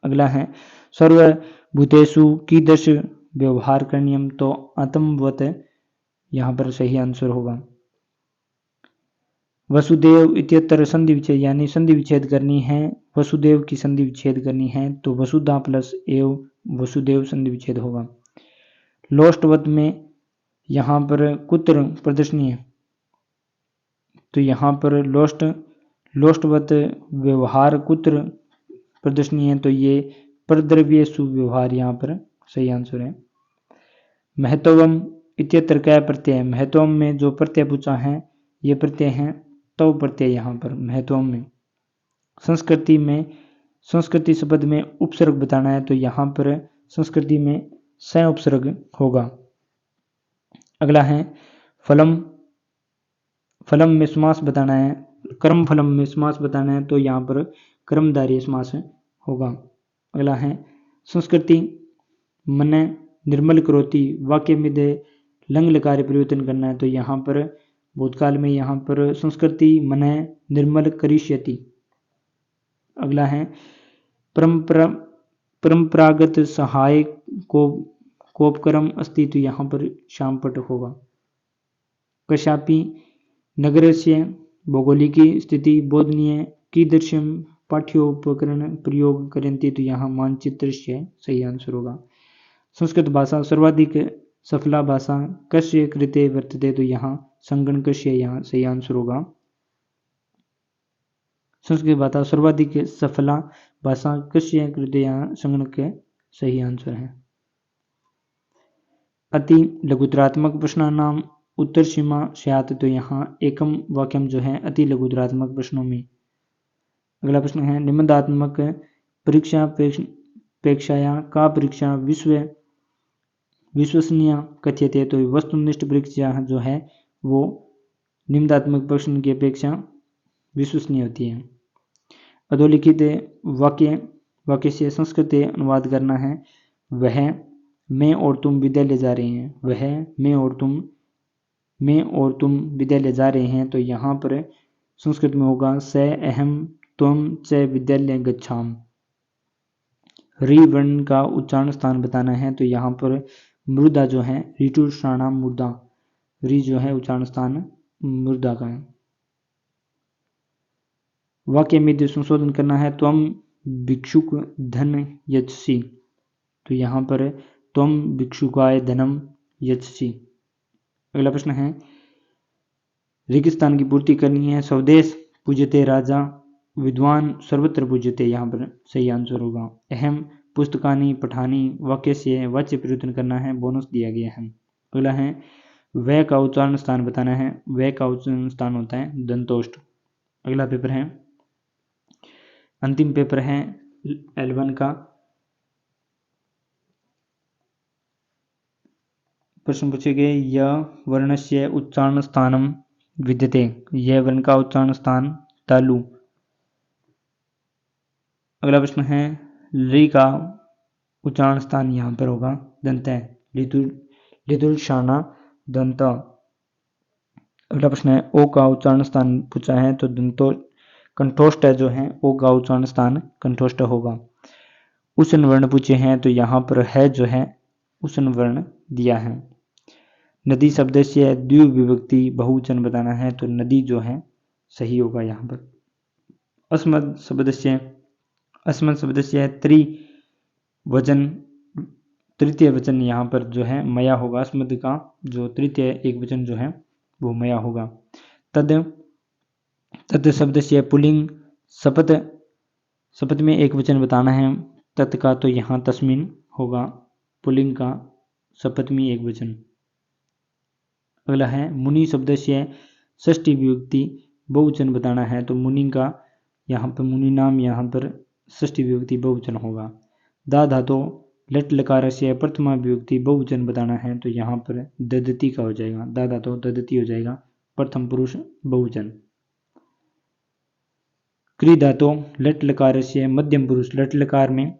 अगला है सर्वभूतेषु कीदृश व्यवहार करणीयम, तो आत्मवत यहाँ पर सही आंसर होगा। वसुदेव इत्यत्र संधि विच्छेद यानी संधि विच्छेद करनी है, वसुदेव की संधि विच्छेद करनी है, तो वसुधा प्लस एव वसुदेव संधि विच्छेद होगा। लोष्टवत में यहाँ पर कुत्र प्रदर्शनी है, तो यहाँ पर लोष्टवत व्यवहार कुत्र प्रदर्शनी है, तो ये परद्रव्य सुव्यवहार यहाँ पर सही आंसर है। महत्वम इत्यत्र क्या प्रत्यय है, महत्वम में जो प्रत्यय पूछा है ये प्रत्यय है तो प्रत्यय यहाँ पर महत्वम में। संस्कृति शब्द में उपसर्ग बताना है, तो यहाँ पर संस्कृति में स उपसर्ग होगा। अगला है फलम में समास बताना है, कर्म फलम में समास बताना है, तो यहाँ पर कर्मधारय समास होगा। अगला है संस्कृति मन निर्मल करोति, वाक्य में लंग लकार परिवर्तन करना है तो यहाँ पर भूतकाल में यहाँ पर संस्कृति मन निर्मल करिष्यति। अगला है परंपरागत सहाय को कोपकरम अस्ति, तो यहाँ पर शामपट होगा। कशापि नगरस्य भौगोलिकी स्थिति बोधनीय कीदृशम पाठ्योपकरण प्रयोग करन्ति, तो यहाँ मानचित्र से सही आंसर होगा। संस्कृत भाषा सर्वाधिक सफला भाषा कस्य कृते वर्तते, तो यहाँ संगणकस्य यहाँ सही आंसर होगा। संस्कृत भाषा सर्वाधिक सफला भाषा कस्य कृते, यहाँ संगणक सही आंसर है। अति लघुतरात्मक प्रश्नानाम उत्तर सीमा स्यात्, तो यहाँ एकम वाक्यम जो है अति लघुतरात्मक प्रश्नों में। अगला प्रश्न है निबंधात्मक परीक्षा पेक्षाया का परीक्षा विश्वसनीय कथ्यते, तो वस्तुनिष्ठ परीक्षा जो है वो निबंधात्मक प्रश्न की अपेक्षा विश्वसनीय होती है। अधोलिखित वाक्य से संस्कृत अनुवाद करना है। वह मैं और तुम विद्यालय जा रहे हैं, वह मैं और तुम विद्यालय जा रहे हैं, तो यहाँ पर संस्कृत में होगा स अहम त्वम च विद्यालय गच्छाम। री वर्ण का उच्चारण स्थान बताना है, तो यहाँ पर मृदा जो है ऋतुषाणाम मुर्दा, री जो है उच्चारण स्थान मृदा का है। वाक्य में संशोधन करना है त्वम भिक्षुक धन यच्छसि, तो यहाँ पर त्वम भिक्षुकाय धनम यच्छसि। अगला प्रश्न है रेगिस्तान की पूर्ति करनी है। स्वदेश पूज्यते राजा विद्वान सर्वत्र पूज्यते, यहाँ पर सही आंसर होगा। अहम पुस्तकानि पठानी वाक्य से वाच्य परिवर्तन करना है, बोनस दिया गया है। अगला है वह का उच्चारण स्थान बताना है। वह का उच्चारण स्थान होता है दंतोष्ठ। अगला पेपर है अंतिम पेपर है L1 का। प्रश्न पूछे गए यह वर्णस्य उच्चारण स्थानम विद्यते, यह वर्ण का उच्चारण स्थान तालु। अगला प्रश्न है ली का उच्चारण स्थान यहाँ पर होगा दंत, लितुलशाना दंत। अगला प्रश्न है ओ का उच्चारण स्थान पूछा है, तो दंतो कंठोष्ठ जो है ओ का उच्चारण स्थान कंठोष्ठ होगा। उष्ण वर्ण पूछे हैं, तो यहाँ पर है जो है उष्ण वर्ण दिया है। नदी शब्द से द्विविभक्ति बहुवचन बताना है, तो नदी जो है सही होगा यहाँ पर। अस्मद शब्द से त्रिवचन तृतीय वचन यहाँ पर जो है मया होगा। अस्मद का जो तृतीय एक वचन जो है वो मया होगा। तद शब्द से पुल्लिंग शपथ में एक वचन बताना है। तत् का तो यहाँ तस्मिन होगा, पुल्लिंग का शपथ में एक वचन। अगला है मुनि शब्द से षष्ठी विभक्ति बहुवचन बताना है, तो मुनि का यहाँ पर मुनि नाम यहाँ पर षष्ठी विभक्ति बहुवचन होगा। दा धातु लट लकार से प्रथमा विभक्ति बहुवचन बताना है, तो यहाँ पर ददती का हो जाएगा। दा धातु ददती हो जाएगा, प्रथम पुरुष बहुवचन। क्री धातु लट लकार से मध्यम पुरुष, लट लकार में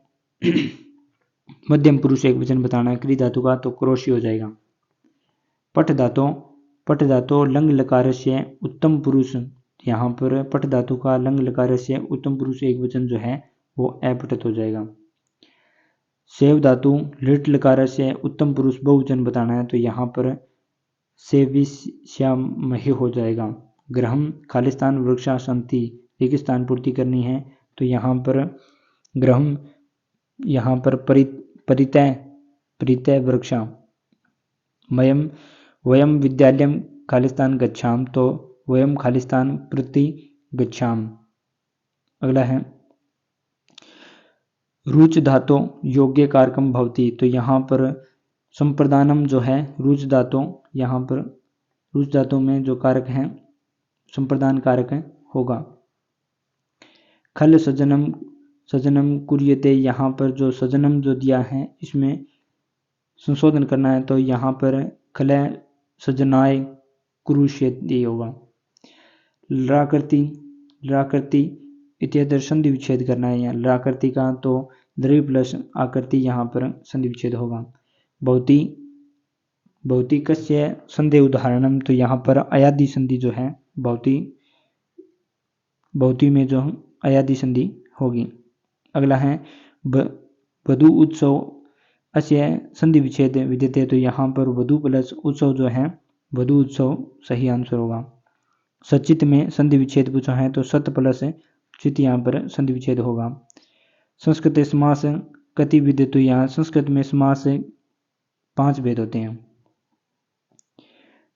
मध्यम पुरुष एक वचन बताना है क्री धातु का, तो क्रोशी हो जाएगा। पट धातु लंग लकार से उत्तम पुरुष, यहाँ पर पट धातु का लंग लकार से उत्तम पुरुष एक वचन जो है वो अपठित हो जाएगा। सेव धातु लिट लकार से उत्तम पुरुष बहुवचन बताना है, तो यहाँ पर सेविष्यामहि हो जाएगा। ग्रहम खालिस्तान वृक्षा शांति रेगिस्तान पूर्ति करनी है, तो यहाँ पर ग्रहम यहाँ पर परितय वृक्षा। वयम विद्यालयम खालिस्तान गच्छाम, तो वयम खालिस्तान प्रति गच्छाम। अगला है रुच धातु योग्य कारकम भवति, तो यहाँ पर संप्रदानम जो है रुच धातु, यहाँ पर रुच धातु में जो कारक है संप्रदान कारक होगा। खल सजनम कुर्यते, यहाँ पर जो सजनम जो दिया है इसमें संशोधन करना है, तो यहाँ पर खल सजनाय कुरुष्यति होगा। लराकृति इत्यादि संधि विच्छेद करना है। यहाँ लराकृति का तो द्रव्य प्लस आकृति यहाँ पर संधि विच्छेद होगा। भौतिकस्य संधि उदाहरणम, तो यहाँ पर अयादि संधि जो है भौति में जो अयादि संधि होगी। अगला है वधु उत्सव अस्य संधि विच्छेद विद्यते, तो यहाँ पर वधु प्लस उत्सव जो है वधु उत्सव सही आंसर होगा। सचित में संधि विच्छेद पूछा है तो सत प्लस चित यहाँ पर संधि विच्छेद होगा। संस्कृत समास कति विध, तो यहाँ संस्कृत में समास 5 भेद होते हैं।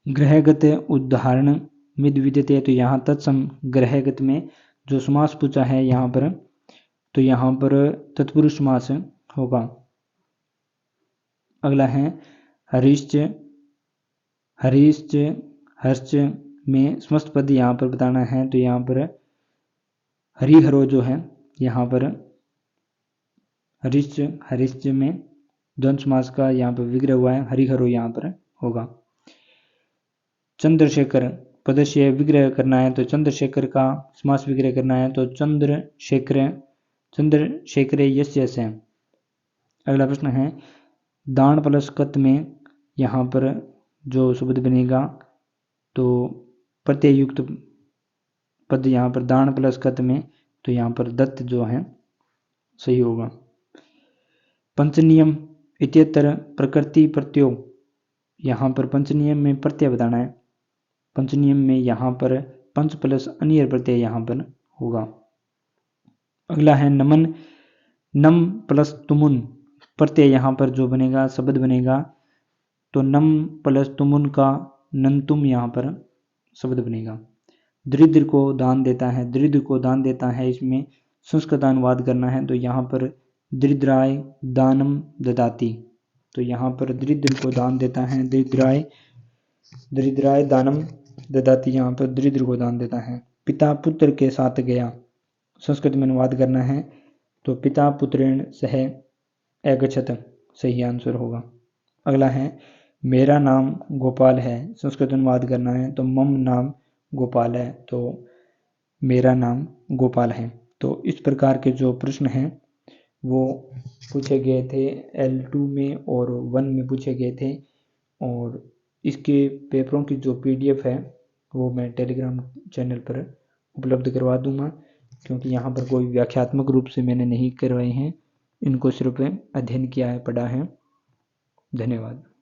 ग्रहगत उदाहरण मिद विद्यते, तो यहाँ तत्सम ग्रहगत में जो समास पूछा है यहाँ पर, तो यहाँ पर तत्पुरुष समास होगा। अगला है हरिश्च हर्ष में समस्त पद यहाँ पर बताना है, तो यहाँ पर हरिहरो जो है यहाँ पर हरिश्च में द्वंद्व समास का यहाँ पर विग्रह हुआ है, हरिहरो यहाँ पर होगा। चंद्रशेखर पदस्य विग्रह करना है, तो चंद्रशेखर का समास विग्रह करना है, तो चंद्रशेखर यस्य से। अगला प्रश्न है दान प्लस कत में यहाँ पर जो शब्द बनेगा, तो प्रत्यय युक्त पद यहाँ पर दान प्लस कत में, तो यहाँ पर दत्त जो है सही होगा। पंचनियम इत्यत्र प्रकृति प्रत्ययो, यहाँ पर पंचनियम में प्रत्यय बताना है। पंचनियम में यहाँ पर पंच प्लस अनियर प्रत्यय यहाँ पर होगा। अगला है नमन, नम प्लस तुमुन प्रत्यय यहाँ पर जो बनेगा शब्द बनेगा, तो नम प्लस तुमुन का नंतुम यहाँ पर शब्द बनेगा। दरिद्र को दान देता है, दरिद्र को दान देता है, इसमें संस्कृत अनुवाद करना है, तो यहाँ पर दरिद्राय दानम ददाति, तो यहाँ पर दरिद्र को दान देता है, दरिद्राय दानम ददाति, यहाँ पर दरिद्र को दान देता है। पिता पुत्र के साथ गया, संस्कृत में अनुवाद करना है, तो पिता पुत्रेण सह अगच्छत सही आंसर होगा। अगला है मेरा नाम गोपाल है, संस्कृत अनुवाद करना है, तो मम नाम गोपाल है, तो मेरा नाम गोपाल है। तो इस प्रकार के जो प्रश्न हैं वो पूछे गए थे L2 में और 1 में पूछे गए थे, और इसके पेपरों की जो PDF है वो मैं टेलीग्राम चैनल पर उपलब्ध करवा दूंगा, क्योंकि यहाँ पर कोई व्याख्यात्मक रूप से मैंने नहीं करवाए हैं, इनको सिर्फ अध्ययन किया है, पढ़ा है। धन्यवाद।